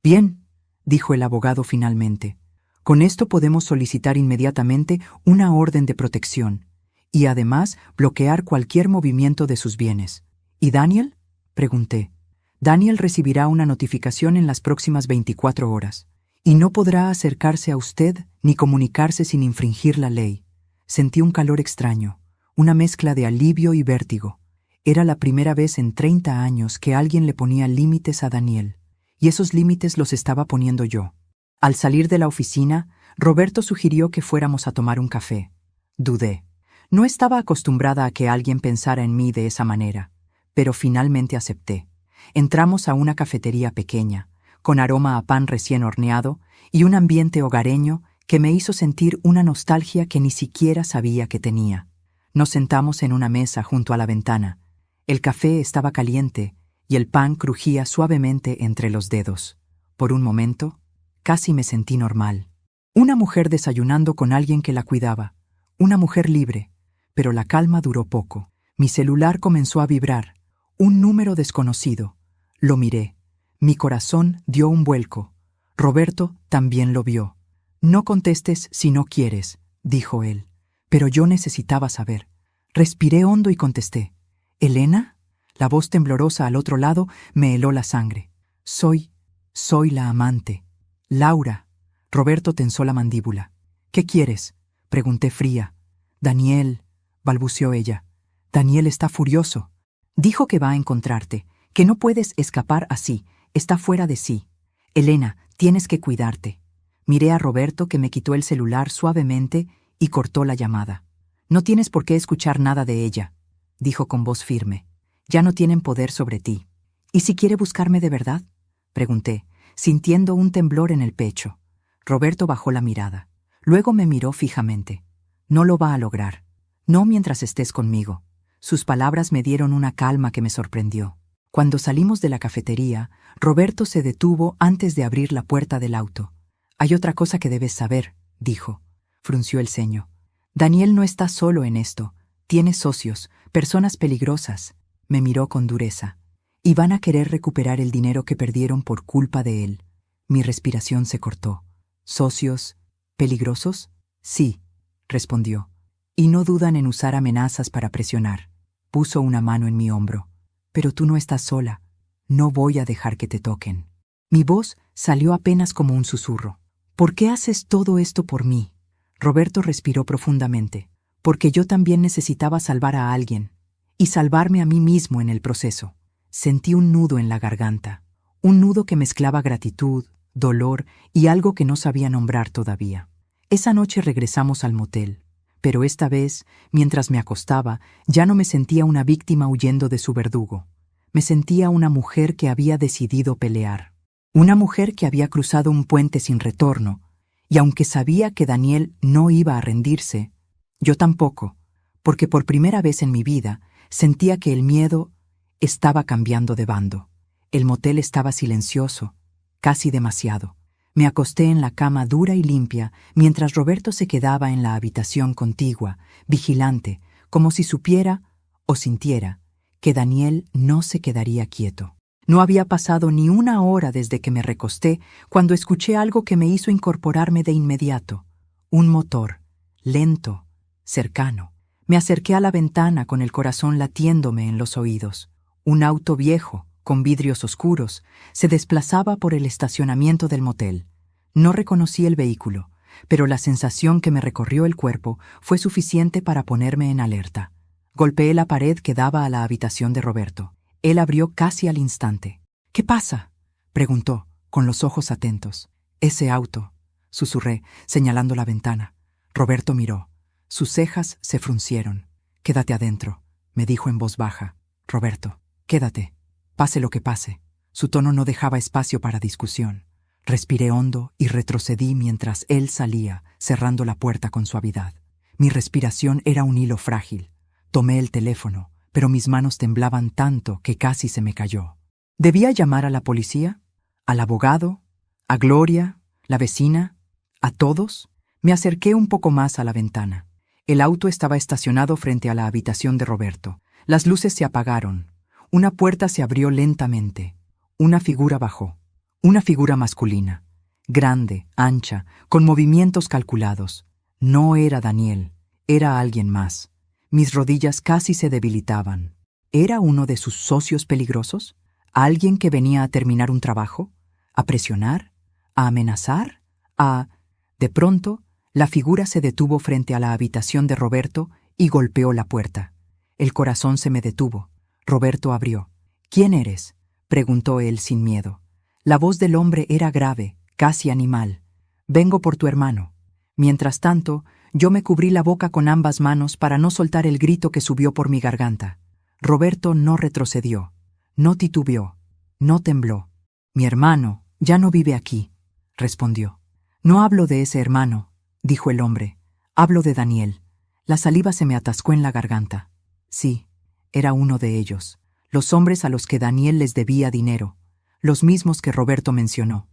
«Bien», dijo el abogado finalmente. «Con esto podemos solicitar inmediatamente una orden de protección y además bloquear cualquier movimiento de sus bienes». «¿Y Daniel?», pregunté. «Daniel recibirá una notificación en las próximas 24 horas y no podrá acercarse a usted ni comunicarse sin infringir la ley». Sentí un calor extraño, una mezcla de alivio y vértigo. Era la primera vez en 30 años que alguien le ponía límites a Daniel, y esos límites los estaba poniendo yo. Al salir de la oficina, Roberto sugirió que fuéramos a tomar un café. Dudé. No estaba acostumbrada a que alguien pensara en mí de esa manera, pero finalmente acepté. Entramos a una cafetería pequeña, con aroma a pan recién horneado y un ambiente hogareño que me hizo sentir una nostalgia que ni siquiera sabía que tenía. Nos sentamos en una mesa junto a la ventana. El café estaba caliente y el pan crujía suavemente entre los dedos. Por un momento, Casi me sentí normal. Una mujer desayunando con alguien que la cuidaba. Una mujer libre. Pero la calma duró poco. Mi celular comenzó a vibrar. Un número desconocido. Lo miré. Mi corazón dio un vuelco. Roberto también lo vio. «No contestes si no quieres», dijo él. Pero yo necesitaba saber. Respiré hondo y contesté. «¿Elena?» La voz temblorosa al otro lado me heló la sangre. Soy la amante. Laura». Roberto tensó la mandíbula. «¿Qué quieres?», pregunté fría. «Daniel», balbuceó ella. «Daniel está furioso. Dijo que va a encontrarte, que no puedes escapar así, está fuera de sí. Elena, tienes que cuidarte». Miré a Roberto, que me quitó el celular suavemente y cortó la llamada. «No tienes por qué escuchar nada de ella», dijo con voz firme. «Ya no tienen poder sobre ti». «¿Y si quiere buscarme de verdad?», pregunté, sintiendo un temblor en el pecho. Roberto bajó la mirada. Luego me miró fijamente. «No lo va a lograr. No mientras estés conmigo». Sus palabras me dieron una calma que me sorprendió. Cuando salimos de la cafetería, Roberto se detuvo antes de abrir la puerta del auto. «Hay otra cosa que debes saber», dijo. Frunció el ceño. «Daniel no está solo en esto. Tiene socios, personas peligrosas». Me miró con dureza. «Y van a querer recuperar el dinero que perdieron por culpa de él». Mi respiración se cortó. «¿Socios peligrosos?». «Sí», respondió. «Y no dudan en usar amenazas para presionar». Puso una mano en mi hombro. «Pero tú no estás sola. No voy a dejar que te toquen». Mi voz salió apenas como un susurro. «¿Por qué haces todo esto por mí?». Roberto respiró profundamente. «Porque yo también necesitaba salvar a alguien. Y salvarme a mí mismo en el proceso». Sentí un nudo en la garganta. Un nudo que mezclaba gratitud, dolor y algo que no sabía nombrar todavía. Esa noche regresamos al motel. Pero esta vez, mientras me acostaba, ya no me sentía una víctima huyendo de su verdugo. Me sentía una mujer que había decidido pelear. Una mujer que había cruzado un puente sin retorno, y aunque sabía que Daniel no iba a rendirse, yo tampoco, porque por primera vez en mi vida sentía que el miedo estaba cambiando de bando. El motel estaba silencioso, casi demasiado. Me acosté en la cama dura y limpia, mientras Roberto se quedaba en la habitación contigua, vigilante, como si supiera o sintiera que Daniel no se quedaría quieto. No había pasado ni una hora desde que me recosté cuando escuché algo que me hizo incorporarme de inmediato. Un motor, lento, cercano. Me acerqué a la ventana con el corazón latiéndome en los oídos. Un auto viejo, con vidrios oscuros, se desplazaba por el estacionamiento del motel. No reconocí el vehículo, pero la sensación que me recorrió el cuerpo fue suficiente para ponerme en alerta. Golpeé la pared que daba a la habitación de Roberto. Él abrió casi al instante. «¿Qué pasa?», preguntó, con los ojos atentos. «Ese auto», susurré, señalando la ventana. Roberto miró. Sus cejas se fruncieron. «Quédate adentro», me dijo en voz baja. «Roberto, quédate, pase lo que pase». Su tono no dejaba espacio para discusión. Respiré hondo y retrocedí mientras él salía, cerrando la puerta con suavidad. Mi respiración era un hilo frágil. Tomé el teléfono, pero mis manos temblaban tanto que casi se me cayó. ¿Debía llamar a la policía? ¿Al abogado? ¿A Gloria? ¿La vecina? ¿A todos? Me acerqué un poco más a la ventana. El auto estaba estacionado frente a la habitación de Roberto. Las luces se apagaron. Una puerta se abrió lentamente. Una figura bajó. Una figura masculina. Grande, ancha, con movimientos calculados. No era Daniel, era alguien más. Mis rodillas casi se debilitaban. ¿Era uno de sus socios peligrosos? ¿Alguien que venía a terminar un trabajo? ¿A presionar? ¿A amenazar? De pronto, la figura se detuvo frente a la habitación de Roberto y golpeó la puerta. El corazón se me detuvo. Roberto abrió. «¿Quién eres?», preguntó él sin miedo. La voz del hombre era grave, casi animal. «Vengo por tu hermano». Mientras tanto, yo me cubrí la boca con ambas manos para no soltar el grito que subió por mi garganta. Roberto no retrocedió, no titubeó, no tembló. «Mi hermano ya no vive aquí», respondió. «No hablo de ese hermano», dijo el hombre. «Hablo de Daniel». La saliva se me atascó en la garganta. Sí, era uno de ellos, los hombres a los que Daniel les debía dinero, los mismos que Roberto mencionó.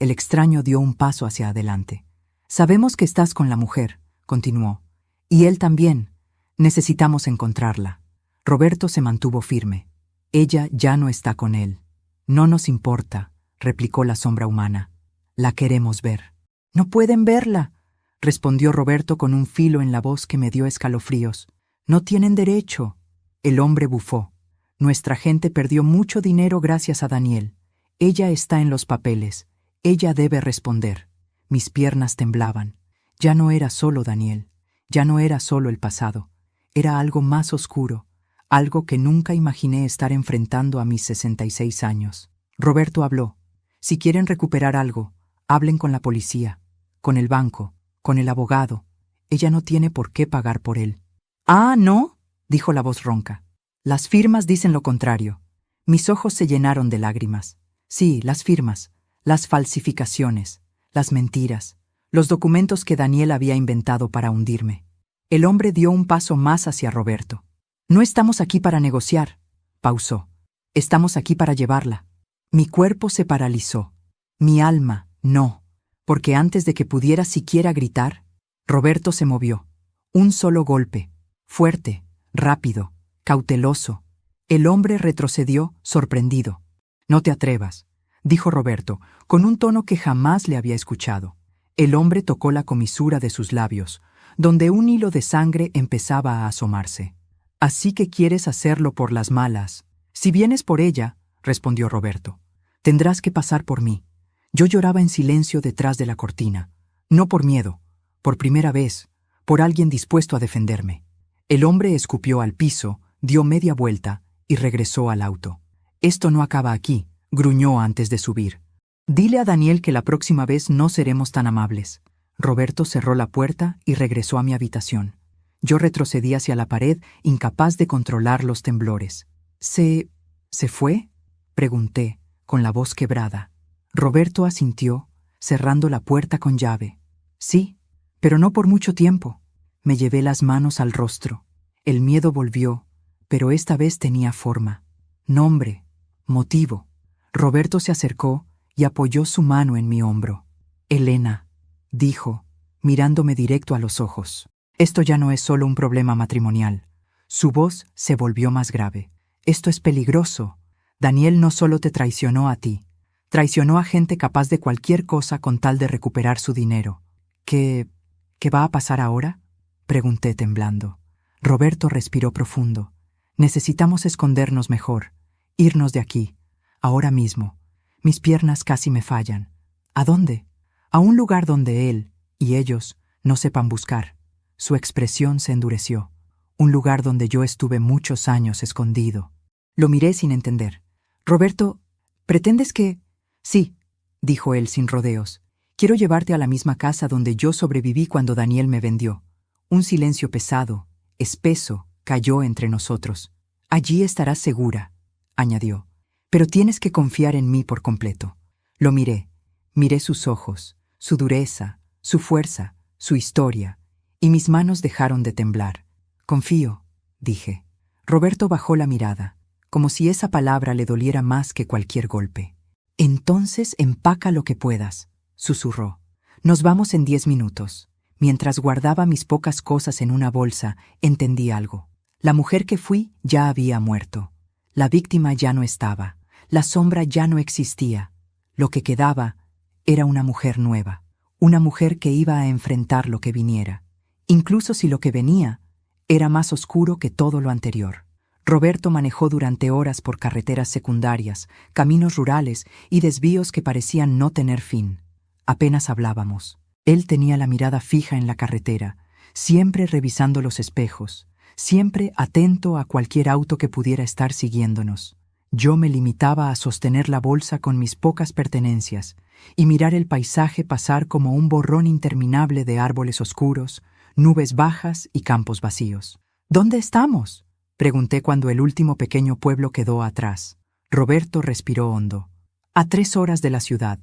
El extraño dio un paso hacia adelante. Sabemos que estás con la mujer, continuó. Y él también. Necesitamos encontrarla. Roberto se mantuvo firme. Ella ya no está con él. No nos importa, replicó la sombra humana. La queremos ver. No pueden verla, respondió Roberto con un filo en la voz que me dio escalofríos. No tienen derecho. El hombre bufó. Nuestra gente perdió mucho dinero gracias a Daniel. Ella está en los papeles. Ella debe responder. Mis piernas temblaban. Ya no era solo Daniel. Ya no era solo el pasado. Era algo más oscuro. Algo que nunca imaginé estar enfrentando a mis 66 años. Roberto habló. Si quieren recuperar algo, hablen con la policía, con el banco, con el abogado. Ella no tiene por qué pagar por él. Ah, ¿no? Dijo la voz ronca. Las firmas dicen lo contrario. Mis ojos se llenaron de lágrimas. Sí, las firmas, las falsificaciones, las mentiras, los documentos que Daniel había inventado para hundirme. El hombre dio un paso más hacia Roberto. No estamos aquí para negociar, pausó. Estamos aquí para llevarla. Mi cuerpo se paralizó. Mi alma, no. Porque antes de que pudiera siquiera gritar, Roberto se movió. Un solo golpe, fuerte, rápido, cauteloso. El hombre retrocedió, sorprendido. No te atrevas, dijo Roberto, con un tono que jamás le había escuchado. El hombre tocó la comisura de sus labios, donde un hilo de sangre empezaba a asomarse. Así que quieres hacerlo por las malas. Si vienes por ella, respondió Roberto, tendrás que pasar por mí. Yo lloraba en silencio detrás de la cortina, no por miedo, por primera vez, por alguien dispuesto a defenderme. El hombre escupió al piso, dio media vuelta y regresó al auto. Esto no acaba aquí, gruñó antes de subir. Dile a Daniel que la próxima vez no seremos tan amables. Roberto cerró la puerta y regresó a mi habitación. Yo retrocedí hacia la pared, incapaz de controlar los temblores. ¿Se fue?, pregunté, con la voz quebrada. Roberto asintió, cerrando la puerta con llave. Sí, pero no por mucho tiempo. Me llevé las manos al rostro. El miedo volvió, pero esta vez tenía forma. Nombre, motivo. Roberto se acercó y apoyó su mano en mi hombro. Elena, dijo, mirándome directo a los ojos. Esto ya no es solo un problema matrimonial. Su voz se volvió más grave. Esto es peligroso. Daniel no solo te traicionó a ti, traicionó a gente capaz de cualquier cosa con tal de recuperar su dinero. ¿Qué va a pasar ahora?, pregunté temblando. Roberto respiró profundo. Necesitamos escondernos mejor, irnos de aquí, ahora mismo. Mis piernas casi me fallan. ¿A dónde? A un lugar donde él y ellos no sepan buscar. Su expresión se endureció. Un lugar donde yo estuve muchos años escondido. Lo miré sin entender. Roberto, ¿pretendes que...? Sí, dijo él sin rodeos. Quiero llevarte a la misma casa donde yo sobreviví cuando Daniel me vendió. Un silencio pesado, espeso, cayó entre nosotros. Allí estarás segura, añadió. Pero tienes que confiar en mí por completo. Lo miré sus ojos, su dureza, su fuerza, su historia, y mis manos dejaron de temblar. Confío, dije. Roberto bajó la mirada, como si esa palabra le doliera más que cualquier golpe. Entonces empaca lo que puedas, susurró. Nos vamos en 10 minutos. Mientras guardaba mis pocas cosas en una bolsa, entendí algo. La mujer que fui ya había muerto. La víctima ya no estaba. La sombra ya no existía. Lo que quedaba era una mujer nueva. Una mujer que iba a enfrentar lo que viniera. Incluso si lo que venía era más oscuro que todo lo anterior. Roberto manejó durante horas por carreteras secundarias, caminos rurales y desvíos que parecían no tener fin. Apenas hablábamos. Él tenía la mirada fija en la carretera, siempre revisando los espejos, siempre atento a cualquier auto que pudiera estar siguiéndonos. Yo me limitaba a sostener la bolsa con mis pocas pertenencias y mirar el paisaje pasar como un borrón interminable de árboles oscuros, nubes bajas y campos vacíos. ¿Dónde estamos?, pregunté cuando el último pequeño pueblo quedó atrás. Roberto respiró hondo. A 3 horas de la ciudad.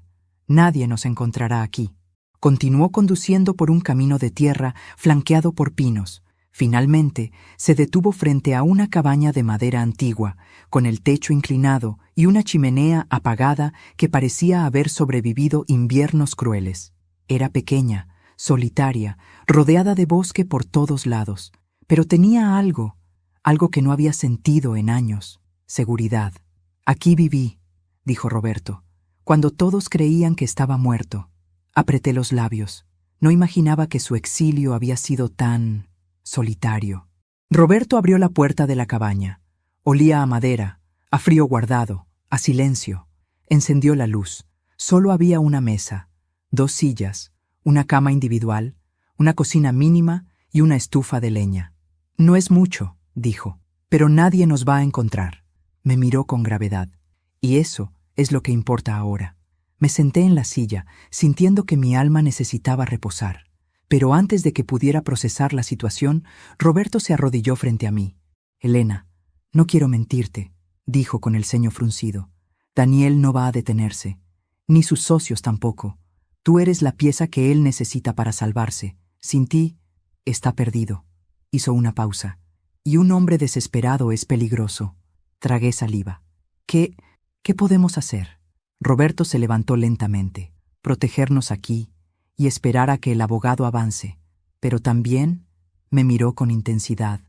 Nadie nos encontrará aquí. Continuó conduciendo por un camino de tierra flanqueado por pinos, Finalmente, se detuvo frente a una cabaña de madera antigua, con el techo inclinado y una chimenea apagada que parecía haber sobrevivido inviernos crueles. Era pequeña, solitaria, rodeada de bosque por todos lados, pero tenía algo que no había sentido en años: seguridad. «Aquí viví», dijo Roberto, «cuando todos creían que estaba muerto». Apreté los labios. No imaginaba que su exilio había sido tan solitario. Roberto abrió la puerta de la cabaña. Olía a madera, a frío guardado, a silencio. Encendió la luz. Solo había una mesa, 2 sillas, una cama individual, una cocina mínima y una estufa de leña. «No es mucho», dijo, «pero nadie nos va a encontrar». Me miró con gravedad. «Y eso es lo que importa ahora». Me senté en la silla, sintiendo que mi alma necesitaba reposar. Pero antes de que pudiera procesar la situación, Roberto se arrodilló frente a mí. «Elena, no quiero mentirte», dijo con el ceño fruncido. «Daniel no va a detenerse, ni sus socios tampoco. Tú eres la pieza que él necesita para salvarse. Sin ti, está perdido». Hizo una pausa. «Y un hombre desesperado es peligroso». Tragué saliva. ¿Qué podemos hacer?» Roberto se levantó lentamente. «Protegernos aquí y esperar a que el abogado avance. Pero también», me miró con intensidad,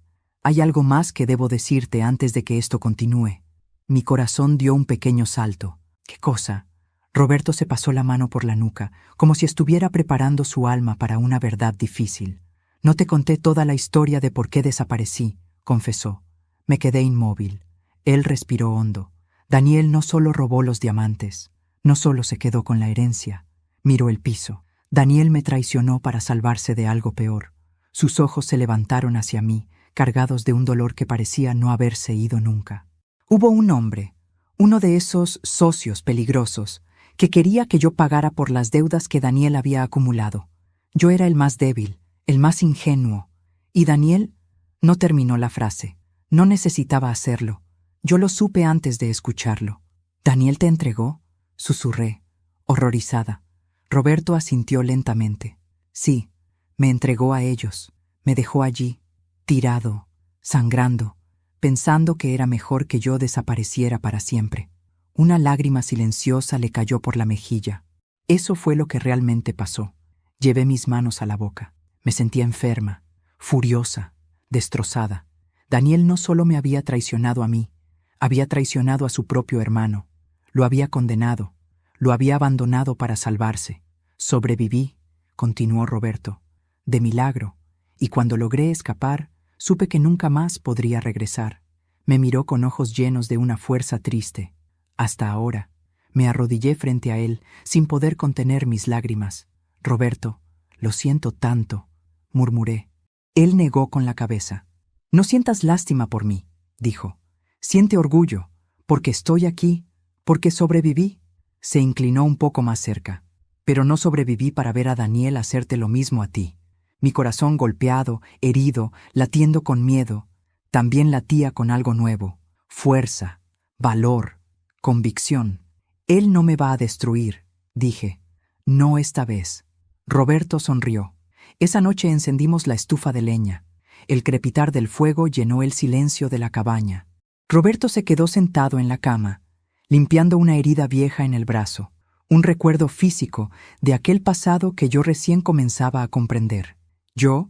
«hay algo más que debo decirte antes de que esto continúe». Mi corazón dio un pequeño salto. «¿Qué cosa?» Roberto se pasó la mano por la nuca, como si estuviera preparando su alma para una verdad difícil. «No te conté toda la historia de por qué desaparecí», confesó. Me quedé inmóvil. Él respiró hondo. Daniel no solo robó los diamantes, no solo se quedó con la herencia. Miró el piso. Daniel me traicionó para salvarse de algo peor. Sus ojos se levantaron hacia mí, cargados de un dolor que parecía no haberse ido nunca. Hubo un hombre, uno de esos socios peligrosos, que quería que yo pagara por las deudas que Daniel había acumulado. Yo era el más débil, el más ingenuo. Y Daniel no terminó la frase. No necesitaba hacerlo. Yo lo supe antes de escucharlo. «¿Daniel te entregó?», susurré, horrorizada. Roberto asintió lentamente. «Sí, me entregó a ellos. Me dejó allí, tirado, sangrando, pensando que era mejor que yo desapareciera para siempre». Una lágrima silenciosa le cayó por la mejilla. Eso fue lo que realmente pasó. Llevé mis manos a la boca. Me sentía enferma, furiosa, destrozada. Daniel no solo me había traicionado a mí, había traicionado a su propio hermano. Lo había condenado, lo había abandonado para salvarse. «Sobreviví», continuó Roberto, «de milagro, y cuando logré escapar, supe que nunca más podría regresar». Me miró con ojos llenos de una fuerza triste. Hasta ahora, me arrodillé frente a él, sin poder contener mis lágrimas. «Roberto, lo siento tanto», murmuré. Él negó con la cabeza. «No sientas lástima por mí», dijo. «Siente orgullo, porque estoy aquí, porque sobreviví». Se inclinó un poco más cerca. «Pero no sobreviví para ver a Daniel hacerte lo mismo a ti». Mi corazón golpeado, herido, latiendo con miedo, también latía con algo nuevo: fuerza, valor, convicción. «Él no me va a destruir», dije. «No esta vez». Roberto sonrió. Esa noche encendimos la estufa de leña. El crepitar del fuego llenó el silencio de la cabaña. Roberto se quedó sentado en la cama, limpiando una herida vieja en el brazo, un recuerdo físico de aquel pasado que yo recién comenzaba a comprender. Yo,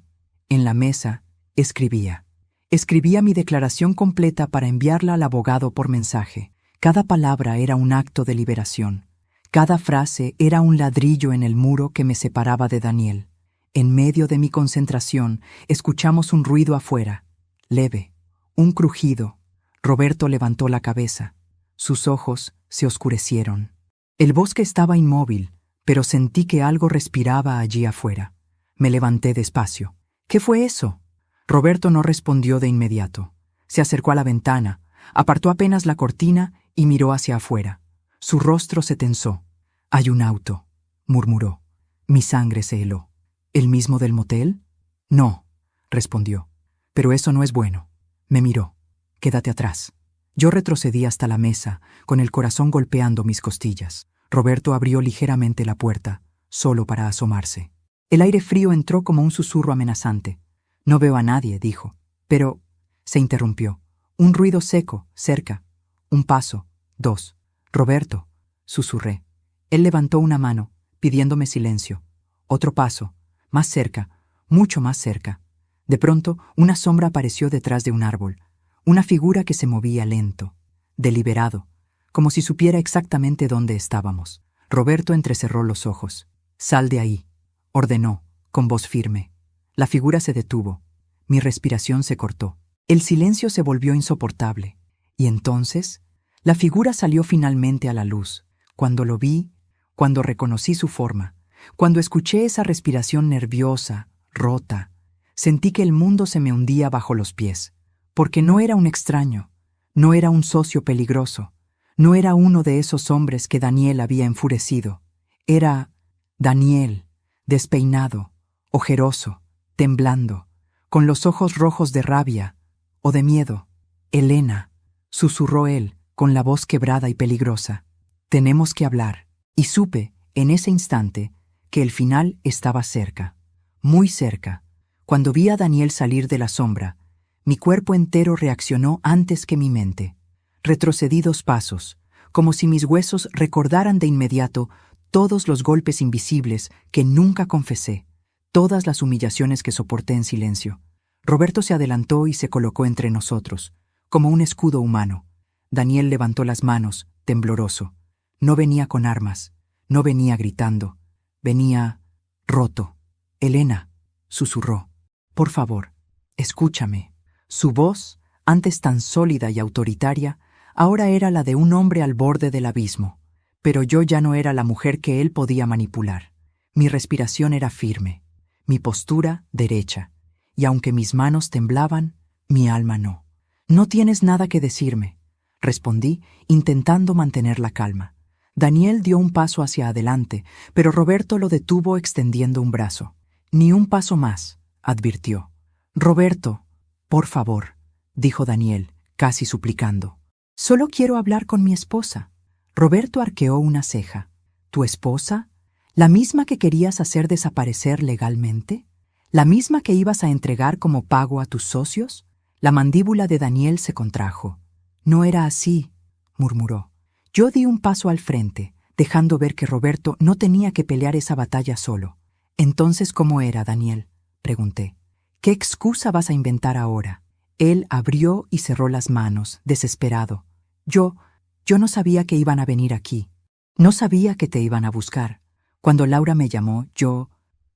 en la mesa, escribía. Escribía mi declaración completa para enviarla al abogado por mensaje. Cada palabra era un acto de liberación. Cada frase era un ladrillo en el muro que me separaba de Daniel. En medio de mi concentración, escuchamos un ruido afuera, leve, un crujido. Roberto levantó la cabeza. Sus ojos se oscurecieron. El bosque estaba inmóvil, pero sentí que algo respiraba allí afuera. Me levanté despacio. «¿Qué fue eso?». Roberto no respondió de inmediato. Se acercó a la ventana, apartó apenas la cortina y miró hacia afuera. Su rostro se tensó. «Hay un auto», murmuró. Mi sangre se heló. «¿El mismo del motel?». «No», respondió. «Pero eso no es bueno». Me miró. «Quédate atrás». Yo retrocedí hasta la mesa, con el corazón golpeando mis costillas. Roberto abrió ligeramente la puerta, solo para asomarse. El aire frío entró como un susurro amenazante. No veo a nadie, dijo. Pero se interrumpió. Un ruido seco, cerca. Un paso. 2. Roberto, susurré. Él levantó una mano, pidiéndome silencio. Otro paso. Más cerca, mucho más cerca. De pronto, una sombra apareció detrás de un árbol. Una figura que se movía lento, deliberado, como si supiera exactamente dónde estábamos. Roberto entrecerró los ojos. «Sal de ahí», ordenó, con voz firme. La figura se detuvo. Mi respiración se cortó. El silencio se volvió insoportable. Y entonces, la figura salió finalmente a la luz. Cuando lo vi, cuando reconocí su forma, cuando escuché esa respiración nerviosa, rota, sentí que el mundo se me hundía bajo los pies. Porque no era un extraño, no era un socio peligroso, no era uno de esos hombres que Daniel había enfurecido. Era Daniel, despeinado, ojeroso, temblando, con los ojos rojos de rabia o de miedo. «Elena», susurró él, con la voz quebrada y peligrosa. «Tenemos que hablar». Y supe, en ese instante, que el final estaba cerca, muy cerca. Cuando vi a Daniel salir de la sombra, mi cuerpo entero reaccionó antes que mi mente. Retrocedí 2 pasos, como si mis huesos recordaran de inmediato todos los golpes invisibles que nunca confesé, todas las humillaciones que soporté en silencio. Roberto se adelantó y se colocó entre nosotros, como un escudo humano. Daniel levantó las manos, tembloroso. No venía con armas, no venía gritando, venía roto. «Elena», susurró, «por favor, escúchame». Su voz, antes tan sólida y autoritaria, ahora era la de un hombre al borde del abismo. Pero yo ya no era la mujer que él podía manipular. Mi respiración era firme, mi postura derecha, y aunque mis manos temblaban, mi alma no. «No tienes nada que decirme», respondí, intentando mantener la calma. Daniel dio un paso hacia adelante, pero Roberto lo detuvo extendiendo un brazo. «Ni un paso más», advirtió. «Roberto, por favor», dijo Daniel, casi suplicando. «Solo quiero hablar con mi esposa». Roberto arqueó una ceja. «¿Tu esposa? ¿La misma que querías hacer desaparecer legalmente? ¿La misma que ibas a entregar como pago a tus socios?» La mandíbula de Daniel se contrajo. «No era así», murmuró. Yo di un paso al frente, dejando ver que Roberto no tenía que pelear esa batalla solo. «Entonces, ¿cómo era, Daniel?», pregunté. «¿Qué excusa vas a inventar ahora?» Él abrió y cerró las manos, desesperado. Yo no sabía que iban a venir aquí. No sabía que te iban a buscar. Cuando Laura me llamó, yo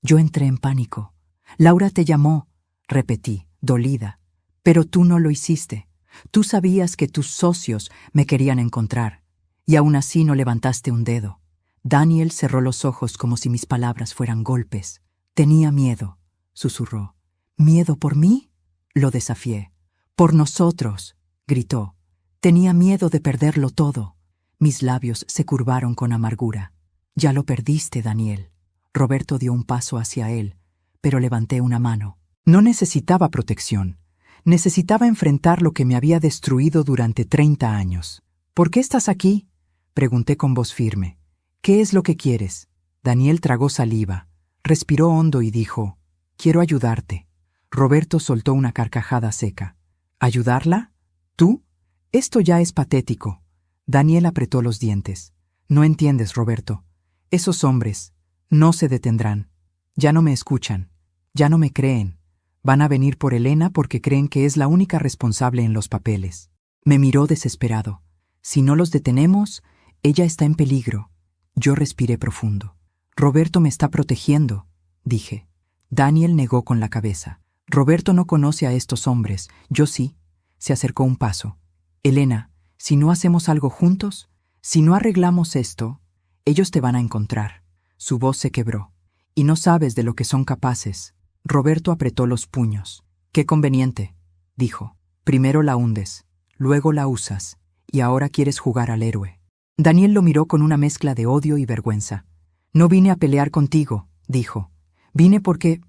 entré en pánico. «Laura te llamó», repetí, dolida. «Pero tú no lo hiciste. Tú sabías que tus socios me querían encontrar. Y aún así no levantaste un dedo». Daniel cerró los ojos como si mis palabras fueran golpes. «Tenía miedo», susurró. «¿Miedo por mí?», lo desafié. «Por nosotros», gritó. «Tenía miedo de perderlo todo». Mis labios se curvaron con amargura. «Ya lo perdiste, Daniel». Roberto dio un paso hacia él, pero levanté una mano. No necesitaba protección. Necesitaba enfrentar lo que me había destruido durante 30 años. «¿Por qué estás aquí?», pregunté con voz firme. «¿Qué es lo que quieres?». Daniel tragó saliva, respiró hondo y dijo: «Quiero ayudarte». Roberto soltó una carcajada seca. «¿Ayudarla? ¿Tú? Esto ya es patético». Daniel apretó los dientes. «No entiendes, Roberto. Esos hombres no se detendrán. Ya no me escuchan. Ya no me creen. Van a venir por Elena porque creen que es la única responsable en los papeles». Me miró desesperado. «Si no los detenemos, ella está en peligro». Yo respiré profundo. «Roberto me está protegiendo», dije. Daniel negó con la cabeza. «Roberto no conoce a estos hombres. Yo sí». Se acercó un paso. «Elena, si no hacemos algo juntos, si no arreglamos esto, ellos te van a encontrar». Su voz se quebró. «Y no sabes de lo que son capaces». Roberto apretó los puños. «Qué conveniente», dijo. «Primero la hundes, luego la usas, y ahora quieres jugar al héroe». Daniel lo miró con una mezcla de odio y vergüenza. «No vine a pelear contigo», dijo. «Vine porque…».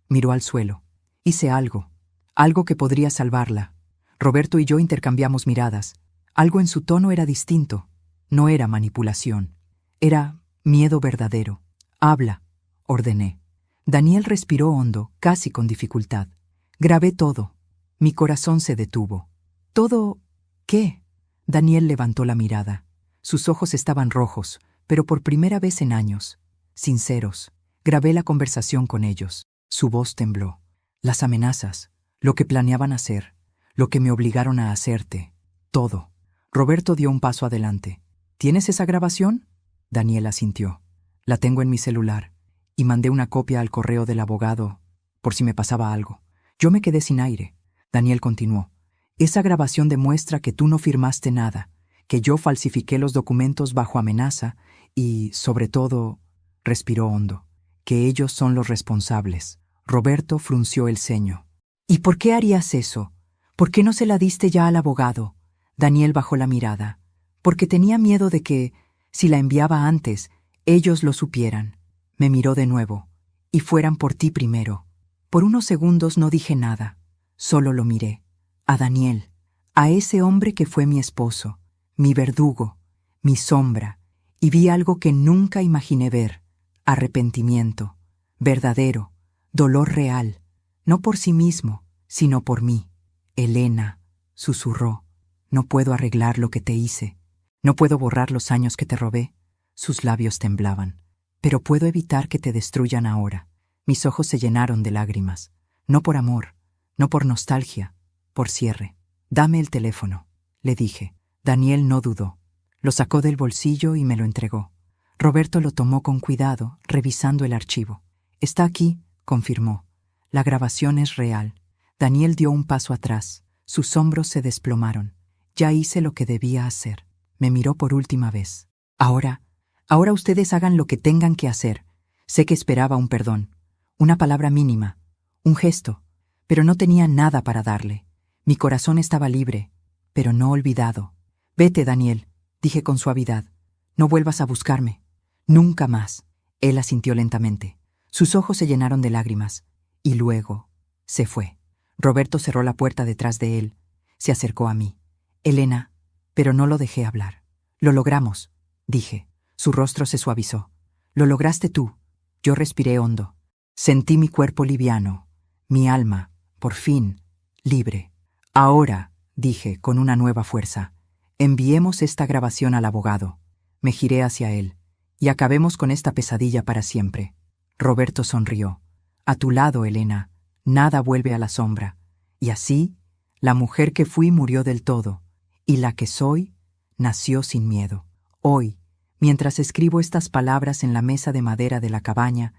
Miró al suelo. «Hice algo que podría salvarla». Roberto y yo intercambiamos miradas. Algo en su tono era distinto. No era manipulación. Era miedo verdadero. «Habla», ordené. Daniel respiró hondo, casi con dificultad. Grabé todo. Mi corazón se detuvo. ¿Todo qué? Daniel levantó la mirada. Sus ojos estaban rojos, pero por primera vez en años. Sinceros. Grabé la conversación con ellos. Su voz tembló. Las amenazas, lo que planeaban hacer, lo que me obligaron a hacerte, todo. Roberto dio un paso adelante. ¿Tienes esa grabación? Daniel asintió. La tengo en mi celular, y mandé una copia al correo del abogado, por si me pasaba algo. Yo me quedé sin aire. Daniel continuó. Esa grabación demuestra que tú no firmaste nada, que yo falsifiqué los documentos bajo amenaza y, sobre todo, respiró hondo, que ellos son los responsables. Roberto frunció el ceño. ¿Y por qué harías eso? ¿Por qué no se la diste ya al abogado? Daniel bajó la mirada. Porque tenía miedo de que, si la enviaba antes, ellos lo supieran. Me miró de nuevo. Y fueran por ti primero. Por unos segundos no dije nada. Solo lo miré. A Daniel. A ese hombre que fue mi esposo, mi verdugo, mi sombra. Y vi algo que nunca imaginé ver. Arrepentimiento. Verdadero. Dolor real. No por sí mismo, sino por mí. Elena, susurró. No puedo arreglar lo que te hice. No puedo borrar los años que te robé. Sus labios temblaban. Pero puedo evitar que te destruyan ahora. Mis ojos se llenaron de lágrimas. No por amor, no por nostalgia, por cierre. Dame el teléfono, le dije. Daniel no dudó. Lo sacó del bolsillo y me lo entregó. Roberto lo tomó con cuidado, revisando el archivo. Está aquí, confirmó. La grabación es real. Daniel dio un paso atrás. Sus hombros se desplomaron. Ya hice lo que debía hacer. Me miró por última vez. Ahora ustedes hagan lo que tengan que hacer. Sé que esperaba un perdón, una palabra mínima, un gesto, pero no tenía nada para darle. Mi corazón estaba libre, pero no olvidado. Vete, Daniel, dije con suavidad. No vuelvas a buscarme. Nunca más. Él asintió lentamente. Sus ojos se llenaron de lágrimas. Y luego se fue. Roberto cerró la puerta detrás de él. Se acercó a mí. Elena, pero no lo dejé hablar. Lo logramos, dije. Su rostro se suavizó. Lo lograste tú. Yo respiré hondo. Sentí mi cuerpo liviano, mi alma, por fin, libre. Ahora, dije con una nueva fuerza, enviemos esta grabación al abogado. Me giré hacia él. Y acabemos con esta pesadilla para siempre. Roberto sonrió. A tu lado, Elena, nada vuelve a la sombra. Y así, la mujer que fui murió del todo, y la que soy, nació sin miedo. Hoy, mientras escribo estas palabras en la mesa de madera de la cabaña,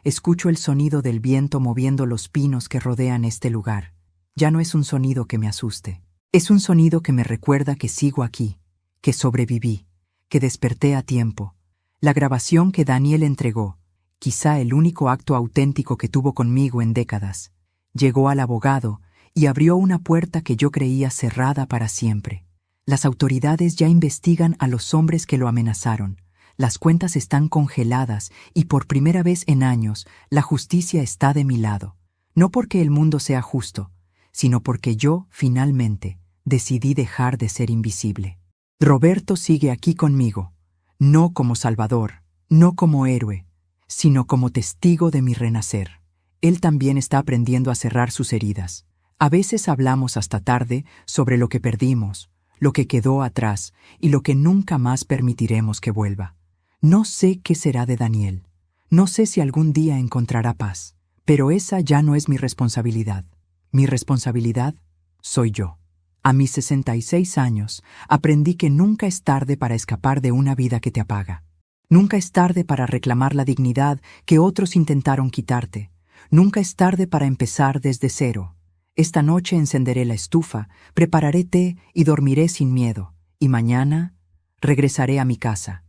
escucho el sonido del viento moviendo los pinos que rodean este lugar. Ya no es un sonido que me asuste. Es un sonido que me recuerda que sigo aquí, que sobreviví, que desperté a tiempo. La grabación que Daniel entregó, quizá el único acto auténtico que tuvo conmigo en décadas, llegó al abogado y abrió una puerta que yo creía cerrada para siempre. Las autoridades ya investigan a los hombres que lo amenazaron. Las cuentas están congeladas y por primera vez en años la justicia está de mi lado. No porque el mundo sea justo, sino porque yo, finalmente, decidí dejar de ser invisible. Roberto sigue aquí conmigo, no como salvador, no como héroe, sino como testigo de mi renacer. Él también está aprendiendo a cerrar sus heridas. A veces hablamos hasta tarde sobre lo que perdimos, lo que quedó atrás y lo que nunca más permitiremos que vuelva. No sé qué será de Daniel. No sé si algún día encontrará paz, pero esa ya no es mi responsabilidad. Mi responsabilidad soy yo. A mis 66 años aprendí que nunca es tarde para escapar de una vida que te apaga. Nunca es tarde para reclamar la dignidad que otros intentaron quitarte. Nunca es tarde para empezar desde cero. Esta noche encenderé la estufa, prepararé té y dormiré sin miedo. Y mañana regresaré a mi casa,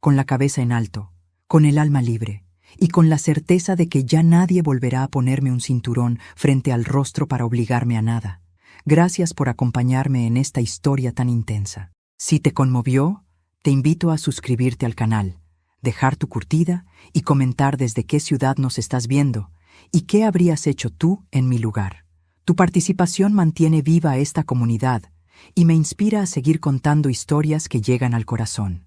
con la cabeza en alto, con el alma libre y con la certeza de que ya nadie volverá a ponerme un cinturón frente al rostro para obligarme a nada. Gracias por acompañarme en esta historia tan intensa. Si te conmovió, te invito a suscribirte al canal, dejar tu curtida y comentar desde qué ciudad nos estás viendo y qué habrías hecho tú en mi lugar. Tu participación mantiene viva esta comunidad y me inspira a seguir contando historias que llegan al corazón.